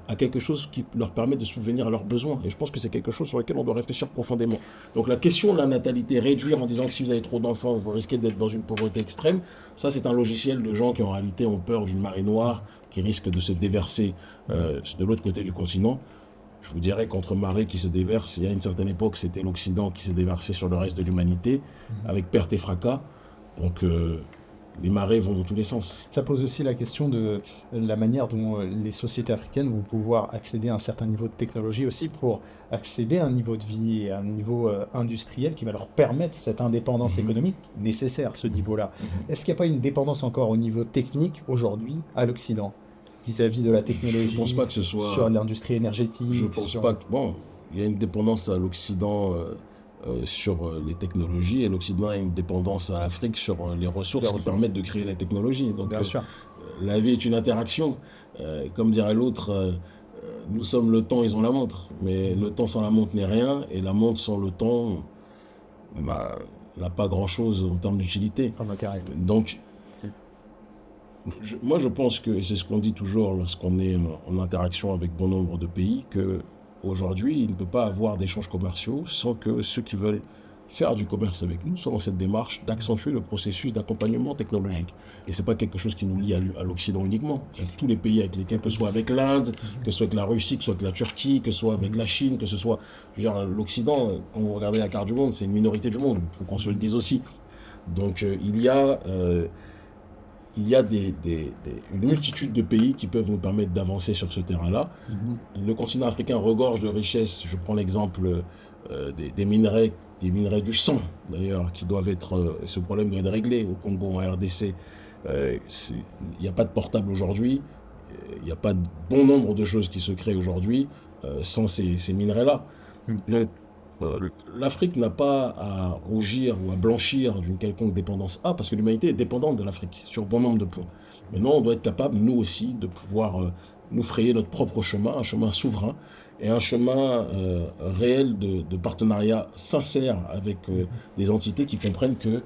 [SPEAKER 2] à quelque chose qui leur permet de subvenir à leurs besoins. Et je pense que c'est quelque chose sur lequel on doit réfléchir profondément. Donc la question de la natalité, réduire en disant que si vous avez trop d'enfants, vous risquez d'être dans une pauvreté extrême, ça c'est un logiciel de gens qui en réalité ont peur d'une marée noire qui risque de se déverser de l'autre côté du continent. Je vous dirais qu'entre marées qui se déversent, il y a une certaine époque, c'était l'Occident qui s'est déversé sur le reste de l'humanité, avec perte et fracas. Donc les marées vont dans tous les sens.
[SPEAKER 1] Ça pose aussi la question de la manière dont les sociétés africaines vont pouvoir accéder à un certain niveau de technologie aussi pour accéder à un niveau de vie et à un niveau industriel qui va leur permettre cette indépendance économique nécessaire, ce niveau-là. Est-ce qu'il n'y a pas une dépendance encore au niveau technique aujourd'hui à l'Occident vis-à-vis de la technologie,
[SPEAKER 2] Je pense pas que ce soit...
[SPEAKER 1] sur l'industrie énergétique?
[SPEAKER 2] Je pense pas que... Bon, il y a une dépendance à l'Occident sur les technologies et l'Occident a une dépendance à l'Afrique sur les ressources qui permettent de créer la technologie. Donc,
[SPEAKER 1] Bien sûr.
[SPEAKER 2] La vie est une interaction. Comme dirait l'autre, nous sommes le temps, ils ont la montre. Mais le temps sans la montre n'est rien et la montre sans le temps n'a pas grand-chose en termes d'utilité.
[SPEAKER 1] Ah bah, carrément.
[SPEAKER 2] Donc, moi je pense que, et c'est ce qu'on dit toujours lorsqu'on est en interaction avec bon nombre de pays, que aujourd'hui, il ne peut pas avoir d'échanges commerciaux sans que ceux qui veulent faire du commerce avec nous soient dans cette démarche d'accentuer le processus d'accompagnement technologique. Et ce n'est pas quelque chose qui nous lie à l'Occident uniquement. Avec tous les pays avec lesquels, que ce soit avec l'Inde, que ce soit avec la Russie, que ce soit avec la Turquie, que ce soit avec la Chine, que ce soit... Je veux dire, l'Occident, quand vous regardez la carte du monde, c'est une minorité du monde. Il faut qu'on se le dise aussi. Donc il y a il y a une multitude de pays qui peuvent nous permettre d'avancer sur ce terrain-là. Le continent africain regorge de richesses. Je prends l'exemple des minerais du sang, d'ailleurs, qui doivent être... ce problème doit être réglé au Congo, en RDC. Il n'y a pas de portable aujourd'hui. Il n'y a pas de bon nombre de choses qui se créent aujourd'hui sans ces minerais-là. Donc, l'Afrique n'a pas à rougir ou à blanchir d'une quelconque dépendance parce que l'humanité est dépendante de l'Afrique sur bon nombre de points. Maintenant, on doit être capable, nous aussi, de pouvoir nous frayer notre propre chemin, un chemin souverain et un chemin réel de partenariat sincère avec des entités qui comprennent qu'il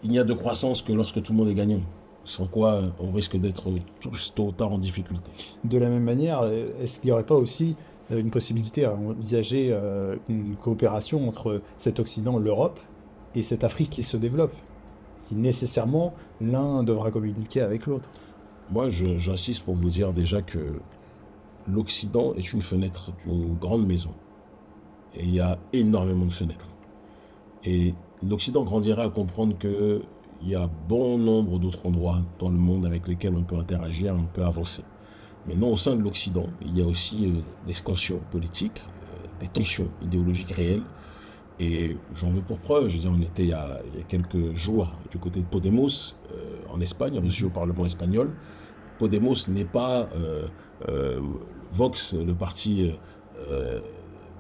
[SPEAKER 2] n'y a de croissance que lorsque tout le monde est gagnant. Sans quoi on risque d'être tous tôt ou tard en difficulté.
[SPEAKER 1] De la même manière, est-ce qu'il n'y aurait pas aussi une possibilité à envisager une coopération entre cet Occident, l'Europe, et cette Afrique qui se développe, qui nécessairement l'un devra communiquer avec l'autre?
[SPEAKER 2] Moi, j'insiste pour vous dire déjà que l'Occident est une fenêtre d'une grande maison. Et il y a énormément de fenêtres. Et l'Occident grandira à comprendre qu'il y a bon nombre d'autres endroits dans le monde avec lesquels on peut interagir, on peut avancer. Mais non, au sein de l'Occident, il y a aussi des tensions politiques, des tensions idéologiques réelles. Et j'en veux pour preuve, je veux dire, on était il y a quelques jours du côté de Podemos, en Espagne, reçu au Parlement espagnol. Podemos n'est pas Vox, le parti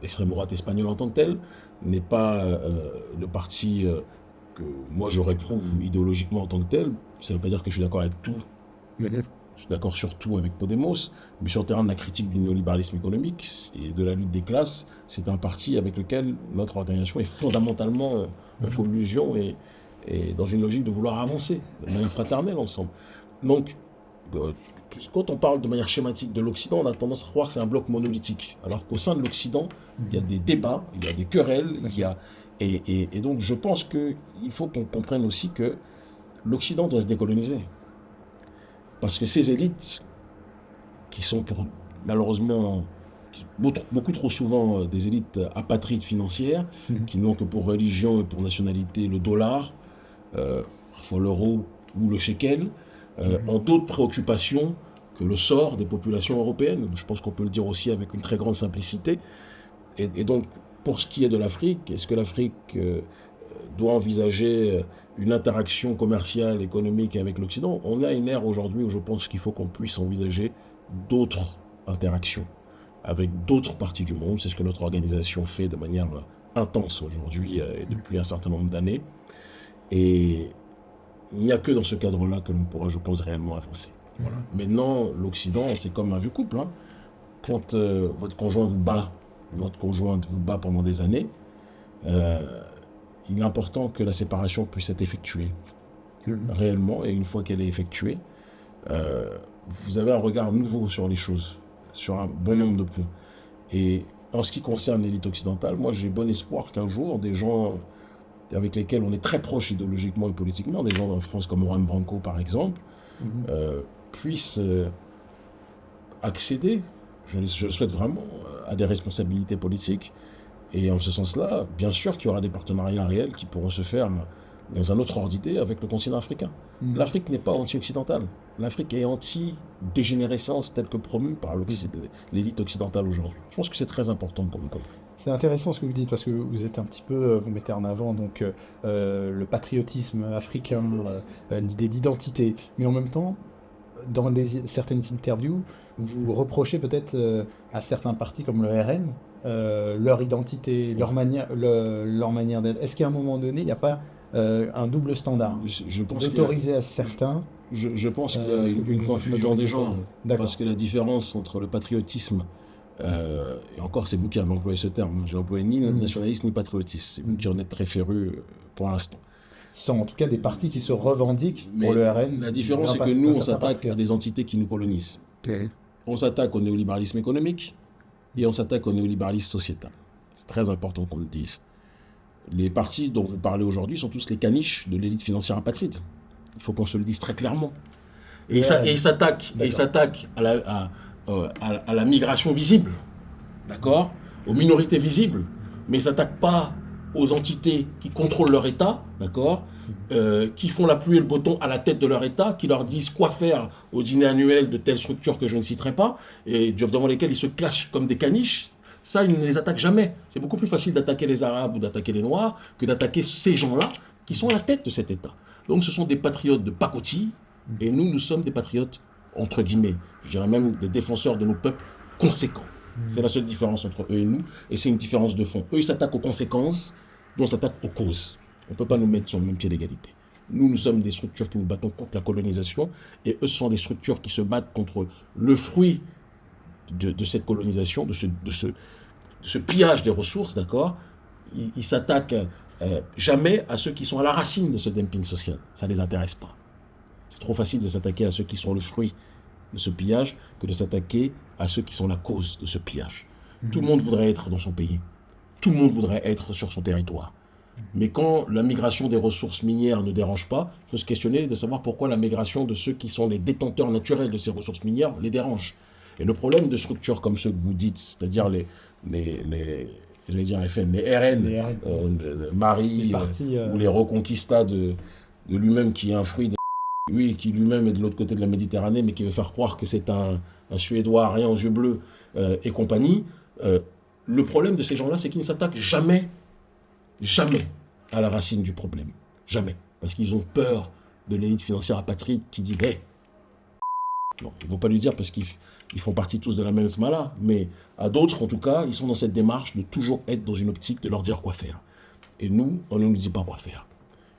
[SPEAKER 2] d'extrême droite espagnol en tant que tel, n'est pas le parti que moi je réprouve idéologiquement en tant que tel. Ça ne veut pas dire que je suis d'accord avec tout. Je suis d'accord sur tout avec Podemos, mais sur le terrain de la critique du néolibéralisme économique et de la lutte des classes, c'est un parti avec lequel notre organisation est fondamentalement en collusion et dans une logique de vouloir avancer de manière fraternelle ensemble. Donc, quand on parle de manière schématique de l'Occident, on a tendance à croire que c'est un bloc monolithique, alors qu'au sein de l'Occident, il y a des débats, il y a des querelles, et donc je pense qu'il faut qu'on comprenne aussi que l'Occident doit se décoloniser. Parce que ces élites, qui sont malheureusement beaucoup trop souvent des élites apatrides financières, qui n'ont que pour religion et pour nationalité le dollar, parfois l'euro ou le shekel, ont d'autres préoccupations que le sort des populations européennes. Je pense qu'on peut le dire aussi avec une très grande simplicité. Et donc, pour ce qui est de l'Afrique, est-ce que l'Afrique doit envisager une interaction commerciale, économique avec l'Occident? On a une ère aujourd'hui où je pense qu'il faut qu'on puisse envisager d'autres interactions avec d'autres parties du monde. C'est ce que notre organisation fait de manière intense aujourd'hui et depuis un certain nombre d'années. Et il n'y a que dans ce cadre-là que l'on pourra, je pense, réellement avancer. Voilà. Maintenant, l'Occident, c'est comme un vieux couple. Hein. Quand votre conjoint vous bat, votre conjointe vous bat pendant des années, il est important que la séparation puisse être effectuée réellement. Et une fois qu'elle est effectuée, vous avez un regard nouveau sur les choses, sur un bon nombre de points. Et en ce qui concerne l'élite occidentale, moi j'ai bon espoir qu'un jour, des gens avec lesquels on est très proche idéologiquement et politiquement, des gens en France comme Juan Branco par exemple, puissent accéder, je le souhaite vraiment, à des responsabilités politiques. Et en ce sens-là, bien sûr qu'il y aura des partenariats réels qui pourront se faire dans un autre ordre d'idée avec le continent africain. L'Afrique n'est pas anti-occidentale. L'Afrique est anti-dégénérescence telle que promue par l'élite occidentale aujourd'hui. Je pense que c'est très important pour nous comprendre.
[SPEAKER 1] C'est intéressant ce que vous dites, parce que vous êtes un petit peu, vous mettez en avant donc le patriotisme africain, l'idée d'identité, mais en même temps, dans certaines interviews, vous reprochez peut-être à certains partis comme le RN leur identité, leur manière d'être. Est-ce qu'à un moment donné, il n'y a pas un double standard d'autoriser à certains?
[SPEAKER 2] Je pense qu'il y a une confusion des genres, parce que la différence entre le patriotisme, et encore c'est vous qui avez employé ce terme, j'ai employé ni nationaliste ni patriotisme, c'est vous qui en êtes très féru pour l'instant.
[SPEAKER 1] Ce sont en tout cas des partis qui se revendiquent pour le RN.
[SPEAKER 2] La différence c'est que nous on s'attaque à des entités qui nous colonisent. On s'attaque au néolibéralisme économique et on s'attaque au néolibéralisme sociétal. C'est très important qu'on le dise. Les partis dont vous parlez aujourd'hui sont tous les caniches de l'élite financière apatride. Il faut qu'on se le dise très clairement. Et ils s'attaquent à la migration visible, d'accord, aux minorités visibles, mais ils ne s'attaquent pas aux entités qui contrôlent leur État, d'accord, qui font la pluie et le beau temps à la tête de leur État, qui leur disent quoi faire au dîner annuel de telles structures que je ne citerai pas, et devant lesquelles ils se clashent comme des caniches. Ça, ils ne les attaquent jamais. C'est beaucoup plus facile d'attaquer les Arabes ou d'attaquer les Noirs que d'attaquer ces gens-là qui sont à la tête de cet État. Donc ce sont des patriotes de pacotille, et nous sommes des patriotes, entre guillemets, je dirais même des défenseurs de nos peuples conséquents. C'est la seule différence entre eux et nous, et c'est une différence de fond. Eux, ils s'attaquent aux conséquences, nous, on s'attaque aux causes. On ne peut pas nous mettre sur le même pied d'égalité. Nous sommes des structures qui nous battons contre la colonisation, et eux sont des structures qui se battent contre le fruit de cette colonisation, de ce pillage des ressources, d'accord. Ils s'attaquent jamais à ceux qui sont à la racine de ce dumping social. Ça ne les intéresse pas. C'est trop facile de s'attaquer à ceux qui sont le fruit de ce pillage que de s'attaquer à ceux qui sont la cause de ce pillage. Tout le monde voudrait être dans son pays. Tout le monde voudrait être sur son territoire. Mais quand la migration des ressources minières ne dérange pas, il faut se questionner de savoir pourquoi la migration de ceux qui sont les détenteurs naturels de ces ressources minières les dérange. Et le problème de structures comme ceux que vous dites, c'est-à-dire les je vais dire FN, les RN, Marie, ou les Reconquista de lui-même qui est un fruit de... Oui, qui lui-même est de l'autre côté de la Méditerranée, mais qui veut faire croire que c'est un Suédois rien aux yeux bleus et compagnie. Le problème de ces gens-là, c'est qu'ils ne s'attaquent jamais à la racine du problème. Jamais. Parce qu'ils ont peur de l'élite financière apatride qui dit « Hey !» Non, ils ne vont pas lui dire parce qu'ils font partie tous de la même smala, mais à d'autres, en tout cas, ils sont dans cette démarche de toujours être dans une optique de leur dire quoi faire. Et nous, on ne nous dit pas quoi faire.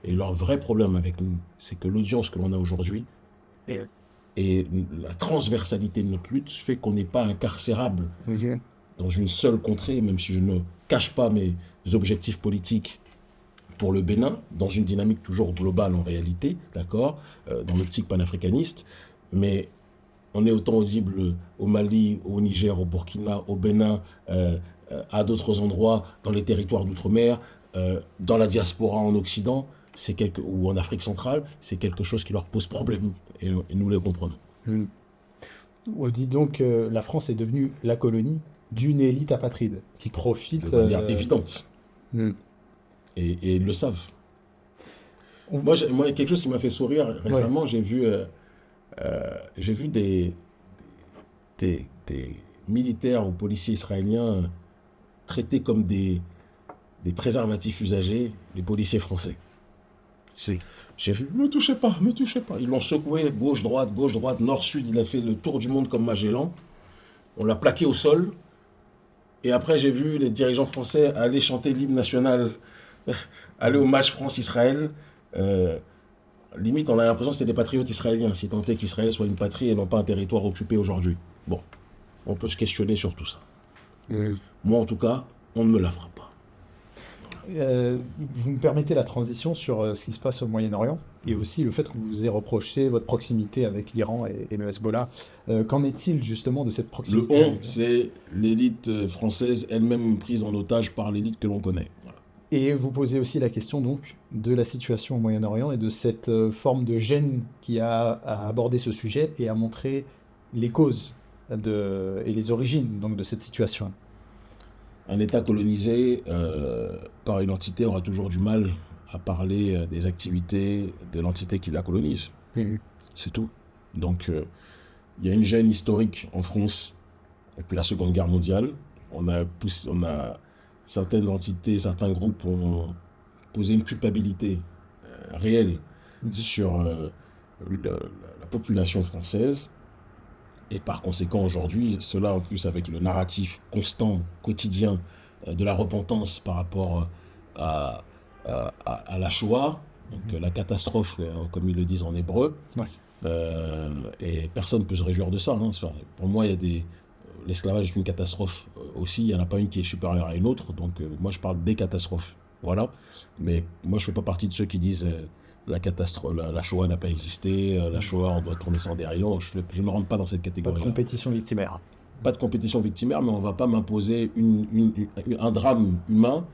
[SPEAKER 2] Et leur vrai problème avec nous, c'est que l'audience que l'on a aujourd'hui et la transversalité de notre lutte fait qu'on n'est pas incarcérable dans une seule contrée, même si je ne cache pas mes objectifs politiques pour le Bénin, dans une dynamique toujours globale en réalité, d'accord, dans l'optique panafricaniste, mais on est autant audible au Mali, au Niger, au Burkina, au Bénin, à d'autres endroits, dans les territoires d'outre-mer, dans la diaspora en Occident, ou en Afrique centrale, c'est quelque chose qui leur pose problème, et nous les comprenons.
[SPEAKER 1] On dit donc que la France est devenue la colonie d'une élite apatride qui profite...
[SPEAKER 2] De manière évidente. Et ils le savent. Moi, il y a quelque chose qui m'a fait sourire récemment. J'ai vu des militaires ou policiers israéliens traités comme des préservatifs usagés des policiers français. J'ai vu, me touchez pas. Ils l'ont secoué gauche-droite, nord-sud. Il a fait le tour du monde comme Magellan. On l'a plaqué au sol. Et après, j'ai vu les dirigeants français aller chanter l'hymne national, aller au match France-Israël. Limite, on a l'impression que c'est des patriotes israéliens, si tant est qu'Israël soit une patrie et non pas un territoire occupé aujourd'hui. Bon, on peut se questionner sur tout ça. Moi, en tout cas, on ne me la fera pas.
[SPEAKER 1] Vous me permettez la transition sur ce qui se passe au Moyen-Orient et aussi le fait que vous vous ayez reproché votre proximité avec l'Iran et le Hezbollah. Qu'en est-il justement de cette proximité?
[SPEAKER 2] Le on, c'est l'élite française elle-même prise en otage par l'élite que l'on connaît. Voilà.
[SPEAKER 1] Et vous posez aussi la question donc de la situation au Moyen-Orient et de cette forme de gêne qui a abordé ce sujet et a montré les causes et les origines donc, de cette situation.
[SPEAKER 2] Un État colonisé par une entité aura toujours du mal à parler des activités de l'entité qui la colonise. C'est tout. Donc, il y a une gêne historique en France depuis la Seconde Guerre mondiale. On a certaines entités, certains groupes ont posé une culpabilité réelle sur la population française. Et par conséquent, aujourd'hui, cela en plus avec le narratif constant, quotidien, de la repentance par rapport à la Shoah, donc la catastrophe, comme ils le disent en hébreu. Et personne ne peut se réjouir de ça. Hein. Enfin, pour moi, l'esclavage est une catastrophe aussi. Il n'y en a pas une qui est supérieure à une autre. Donc moi, je parle des catastrophes. Voilà. Mais moi, je ne fais pas partie de ceux qui disent... La catastrophe, la Shoah n'a pas existé, la Shoah, on doit tourner ça en dérision. Je ne me rentre pas dans cette catégorie.
[SPEAKER 1] Pas de compétition victimaire.
[SPEAKER 2] Pas de compétition victimaire, mais on ne va pas m'imposer un drame humain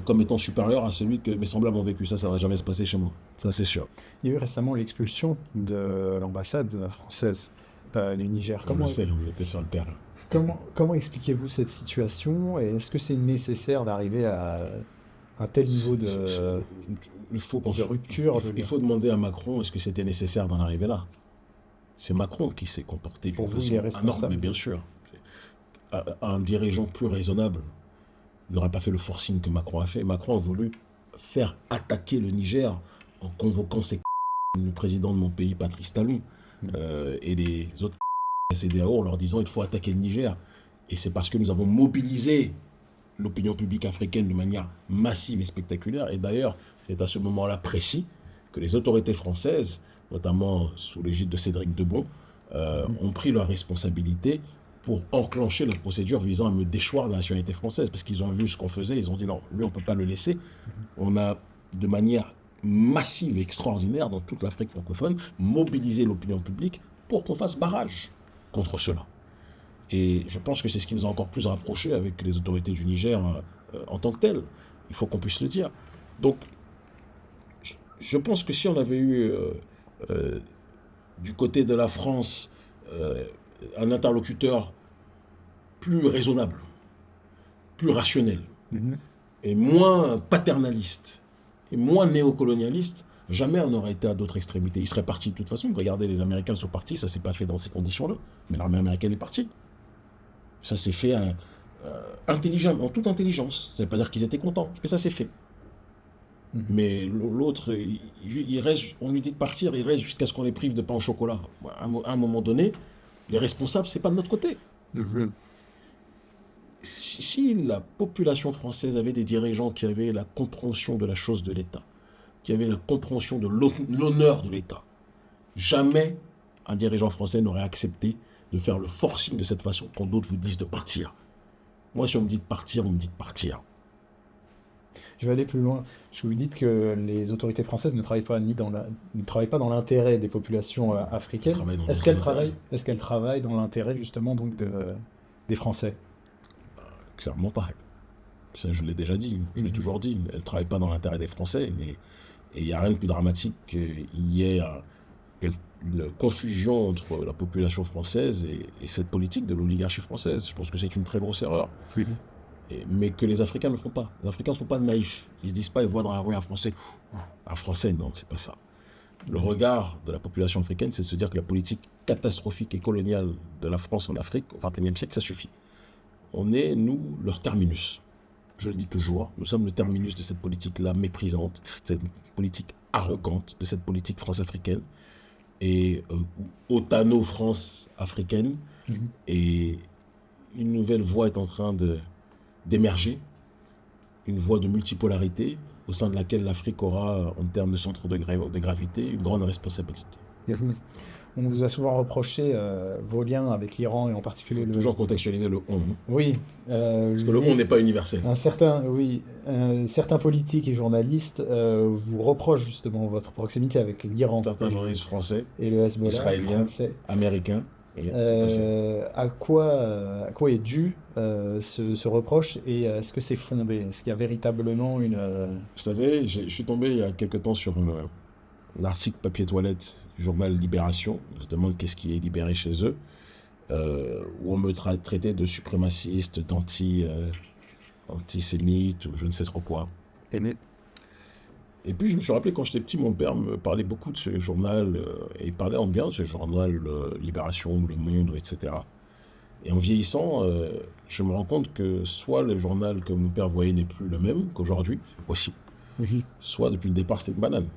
[SPEAKER 2] comme étant supérieur à celui que mes semblables ont vécu. Ça ne va jamais se passer chez moi. Ça, c'est sûr.
[SPEAKER 1] Il y a eu récemment l'expulsion de l'ambassade française du Niger.
[SPEAKER 2] On le sait, on était sur le terrain.
[SPEAKER 1] Comment expliquez-vous cette situation et est-ce que c'est nécessaire d'arriver à un tel niveau
[SPEAKER 2] Il faut, qu'on
[SPEAKER 1] de
[SPEAKER 2] se-
[SPEAKER 1] rupture.
[SPEAKER 2] il faut demander à Macron est-ce que c'était nécessaire d'en arriver là. C'est Macron qui s'est comporté
[SPEAKER 1] Pour
[SPEAKER 2] d'une
[SPEAKER 1] vous, il est
[SPEAKER 2] façon anorme, mais
[SPEAKER 1] responsable.
[SPEAKER 2] bien sûr. Un dirigeant plus raisonnable n'aurait pas fait le forcing que Macron a fait. Macron a voulu faire attaquer le Niger en convoquant le président de mon pays, Patrice Talon, et les autres CEDEAO en leur disant il faut attaquer le Niger. Et c'est parce que nous avons mobilisé l'opinion publique africaine de manière massive et spectaculaire. Et d'ailleurs, c'est à ce moment-là précis que les autorités françaises, notamment sous l'égide de Cédric Debon, ont pris leurs responsabilités pour enclencher la procédure visant à me déchoir de la nationalité française. Parce qu'ils ont vu ce qu'on faisait, ils ont dit non, lui on ne peut pas le laisser. On a, de manière massive et extraordinaire dans toute l'Afrique francophone, mobilisé l'opinion publique pour qu'on fasse barrage contre cela. Et je pense que c'est ce qui nous a encore plus rapprochés avec les autorités du Niger en tant que telles. Il faut qu'on puisse le dire. Donc, je pense que si on avait eu du côté de la France un interlocuteur plus raisonnable, plus rationnel, et moins paternaliste, et moins néocolonialiste, jamais on n'aurait été à d'autres extrémités. Il serait parti de toute façon. Regardez, les Américains sont partis, ça ne s'est pas fait dans ces conditions-là. Mais l'armée américaine est partie. Ça s'est fait intelligemment, en toute intelligence. Ça ne veut pas dire qu'ils étaient contents, mais ça s'est fait. Mais l'autre, il reste, on lui dit de partir, il reste jusqu'à ce qu'on les prive de pain au chocolat. À un moment donné, les responsables, c'est pas de notre côté. Si la population française avait des dirigeants qui avaient la compréhension de la chose de l'État, qui avaient la compréhension de l'honneur de l'État, jamais un dirigeant français n'aurait accepté de faire le forcing de cette façon quand d'autres vous disent de partir. Moi, si on me dit de partir, on me dit de partir.
[SPEAKER 1] Je vais aller plus loin. Vous dites que les autorités françaises ne travaillent pas, ne travaillent pas dans l'intérêt des populations africaines. Est-ce qu'elles travaillent dans l'intérêt justement donc des Français?
[SPEAKER 2] Clairement pas. Ça, je l'ai déjà dit, je l'ai toujours dit. Elles ne travaillent pas dans l'intérêt des Français. Et il n'y a rien de plus dramatique qu'il y ait une confusion entre la population française et cette politique de l'oligarchie française. Je pense que c'est une très grosse erreur.
[SPEAKER 1] Oui.
[SPEAKER 2] Mais que les Africains ne font pas. Les Africains ne sont pas naïfs. Ils ne se disent pas, ils voient dans la rue un Français. Un Français, non, c'est pas ça. Le regard de la population africaine, c'est de se dire que la politique catastrophique et coloniale de la France en Afrique au XXIe siècle, ça suffit. On est, nous, leur terminus. Je le dis toujours, nous sommes le terminus de cette politique-là méprisante, cette politique arrogante, de cette politique france-africaine, et Otano-France africaine. Et une nouvelle voie est en train d'émerger, une voie de multipolarité, au sein de laquelle l'Afrique aura, en termes de centre de gravité, une grande responsabilité.
[SPEAKER 1] On vous a souvent reproché vos liens avec l'Iran et en particulier
[SPEAKER 2] Toujours contextualiser le on.
[SPEAKER 1] Oui.
[SPEAKER 2] Parce que le on n'est pas universel.
[SPEAKER 1] Certains politiques et journalistes vous reprochent justement votre proximité avec l'Iran.
[SPEAKER 2] Certains journalistes français,
[SPEAKER 1] et le Hezbollah,
[SPEAKER 2] israéliens, américains.
[SPEAKER 1] À quoi est dû ce reproche et est-ce que c'est fondé? Est-ce qu'il y a véritablement une...
[SPEAKER 2] Vous savez, je suis tombé il y a quelque temps sur un article papier toilette du journal Libération. Je demande qu'est-ce qui est libéré chez eux, où on me traitait de suprémaciste, antisémite ou je ne sais trop quoi. Et puis je me suis rappelé quand j'étais petit, mon père me parlait beaucoup de ce journal, et il parlait en bien de ce journal, Libération, Le Monde, etc. Et en vieillissant, je me rends compte que soit le journal que mon père voyait n'est plus le même qu'aujourd'hui, c'est possible, soit depuis le départ c'était une banane.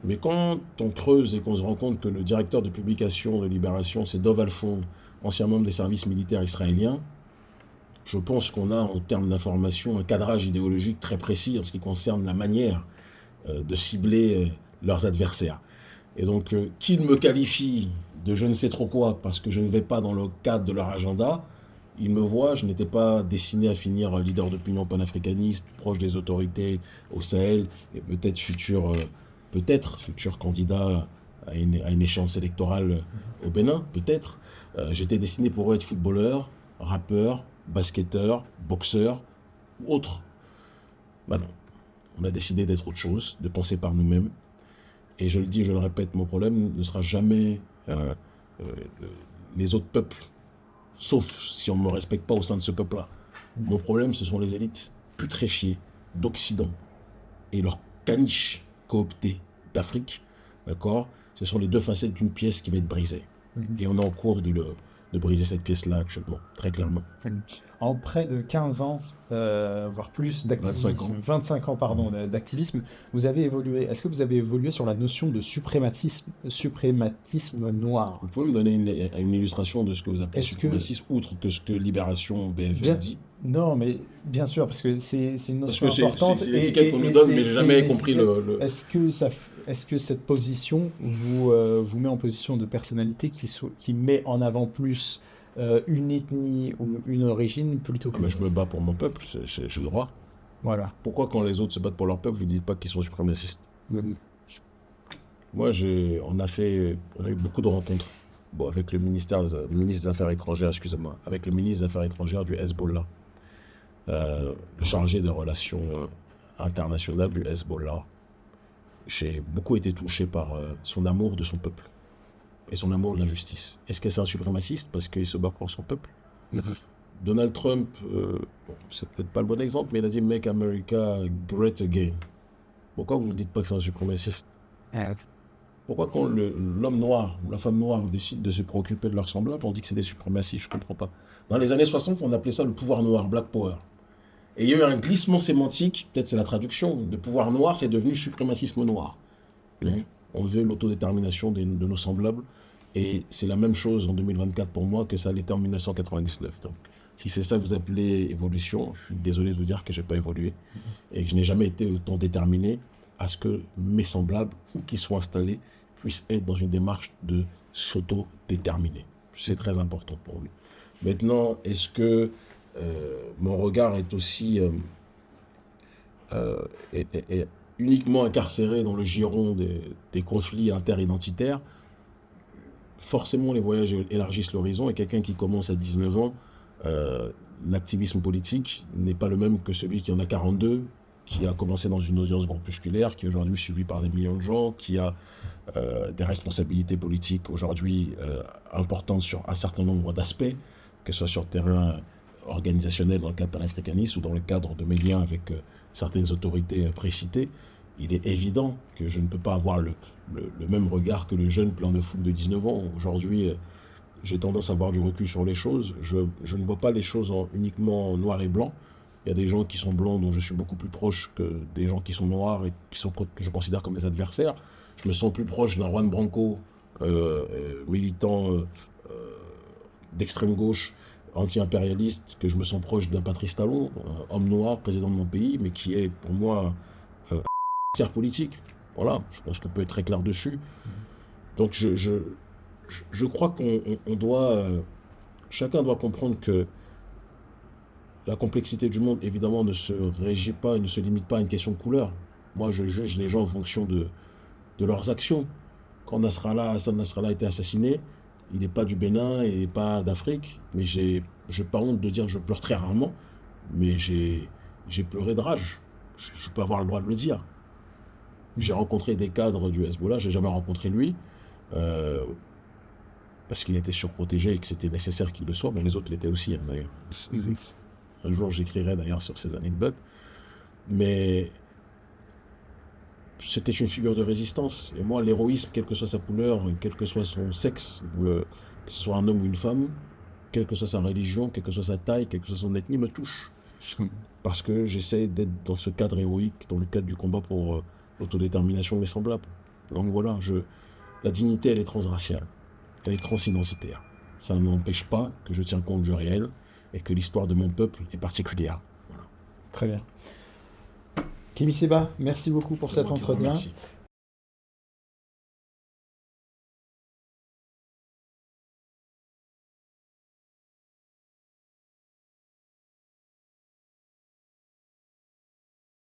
[SPEAKER 2] Mais quand on creuse et qu'on se rend compte que le directeur de publication de Libération, c'est Dov Alfond, ancien membre des services militaires israéliens, je pense qu'on a, en termes d'information, un cadrage idéologique très précis en ce qui concerne la manière de cibler leurs adversaires. Et donc, qu'ils me qualifient de je ne sais trop quoi parce que je ne vais pas dans le cadre de leur agenda, ils me voient, je n'étais pas destiné à finir leader d'opinion panafricaniste, proche des autorités au Sahel, et peut-être futur candidat à une échéance électorale au Bénin, peut-être. J'étais destiné pour eux à être footballeur, rappeur, basketteur, boxeur ou autre. Ben non, on a décidé d'être autre chose, de penser par nous-mêmes. Et je le dis, je le répète, mon problème ne sera jamais les autres peuples, sauf si on ne me respecte pas au sein de ce peuple-là. Mon problème, ce sont les élites putréfiées d'Occident et leur caniche cooptée d'Afrique, d'accord, ce sont les deux facettes d'une pièce qui va être brisée. Et on est en cours de briser cette pièce-là actuellement, très clairement.
[SPEAKER 1] En près de 15 ans, voire plus
[SPEAKER 2] 25 ans.
[SPEAKER 1] 25 ans, pardon, d'activisme, vous avez évolué. Est-ce que vous avez évolué sur la notion de suprématisme noir?
[SPEAKER 2] Vous pouvez me donner une illustration de ce que vous appelez
[SPEAKER 1] Est-ce que-
[SPEAKER 2] suprémacisme, outre que ce que Libération BFM
[SPEAKER 1] Bien-
[SPEAKER 2] dit?
[SPEAKER 1] Non, mais bien sûr, parce que c'est une
[SPEAKER 2] Parce
[SPEAKER 1] notion
[SPEAKER 2] que c'est
[SPEAKER 1] importante.
[SPEAKER 2] c'est l'étiquette qu'on nous donne, mais j'ai jamais compris le...
[SPEAKER 1] Est-ce que cette position vous met en position de personnalité qui met en avant plus une ethnie ou une origine plutôt
[SPEAKER 2] Ah,
[SPEAKER 1] que...
[SPEAKER 2] mais je me bats pour mon peuple, j'ai le droit.
[SPEAKER 1] Voilà.
[SPEAKER 2] Pourquoi quand les autres se battent pour leur peuple, vous dites pas qu'ils sont suprémacistes? Moi, on a eu beaucoup de rencontres. Bon, avec le ministre des Affaires étrangères, excusez-moi, avec le ministre des Affaires étrangères du Hezbollah, le chargé des relations internationales du Hezbollah. J'ai beaucoup été touché par son amour de son peuple et son amour de la justice. Est-ce que c'est un suprémaciste parce qu'il se bat pour son peuple? Donald Trump, bon, c'est peut-être pas le bon exemple, mais il a dit Make America Great Again. Pourquoi vous ne dites pas que c'est un suprémaciste? Pourquoi quand l'homme noir ou la femme noire décide de se préoccuper de leurs semblables, on dit que c'est des suprémacistes? Je comprends pas. Dans les années 60, on appelait ça le pouvoir noir, Black Power. Et il y a eu un glissement sémantique, peut-être c'est la traduction, de pouvoir noir, c'est devenu suprémacisme noir. On veut l'autodétermination de nos semblables, et c'est la même chose en 2024 pour moi que ça l'était en 1999. Donc, si c'est ça que vous appelez évolution, je suis désolé de vous dire que je n'ai pas évolué, et que je n'ai jamais été autant déterminé à ce que mes semblables, qui sont installés, puissent être dans une démarche de s'auto-déterminer. C'est très important pour lui. Maintenant, est-ce que mon regard est aussi est uniquement incarcéré dans le giron des conflits interidentitaires? Forcément, les voyages élargissent l'horizon, et quelqu'un qui commence à 19 ans, l'activisme politique n'est pas le même que celui qui en a 42, qui a commencé dans une audience groupusculaire, qui est aujourd'hui suivi par des millions de gens, qui a des responsabilités politiques aujourd'hui importantes sur un certain nombre d'aspects, que ce soit sur le terrain organisationnel dans le cadre panafricaniste ou dans le cadre de mes liens avec certaines autorités précitées. Il est évident que je ne peux pas avoir le même regard que le jeune plein de fougue de 19 ans. Aujourd'hui, j'ai tendance à avoir du recul sur les choses. Je ne vois pas les choses uniquement en noir et blanc. Il y a des gens qui sont blancs dont je suis beaucoup plus proche que des gens qui sont noirs et que je considère comme des adversaires. Je me sens plus proche d'un Juan Branco, militant d'extrême gauche, anti-impérialiste, que je me sens proche d'un Patrice Talon, homme noir, président de mon pays, mais qui est pour moi un politique. Voilà, je pense qu'on peut être très clair dessus. Donc je crois qu'on doit... chacun doit comprendre que la complexité du monde, évidemment, ne se régit pas et ne se limite pas à une question de couleur. Moi, je juge les gens en fonction de leurs actions. Quand Hassan Nasrallah a été assassiné, il n'est pas du Bénin, il n'est pas d'Afrique, mais j'ai pas honte de dire que je pleure très rarement, mais j'ai pleuré de rage. Je peux avoir le droit de le dire. J'ai rencontré des cadres du Hezbollah, j'ai jamais rencontré lui, parce qu'il était surprotégé et que c'était nécessaire qu'il le soit. Bon, les autres l'étaient aussi, hein, d'ailleurs. Un jour, j'écrirai d'ailleurs sur ces anecdotes. Mais c'était une figure de résistance. Et moi, l'héroïsme, quelle que soit sa couleur, quel que soit son sexe, que ce soit un homme ou une femme, quelle que soit sa religion, quelle que soit sa taille, quelle que soit son ethnie, me touche. Parce que j'essaie d'être dans ce cadre héroïque, dans le cadre du combat pour l'autodétermination de mes semblables. Donc voilà, la dignité, elle est transraciale, elle est transidentitaire. Ça n'empêche pas que je tiens compte du réel et que l'histoire de mon peuple est particulière. Voilà.
[SPEAKER 1] Très bien. Kémy Séba, merci beaucoup pour cet entretien.
[SPEAKER 2] Merci.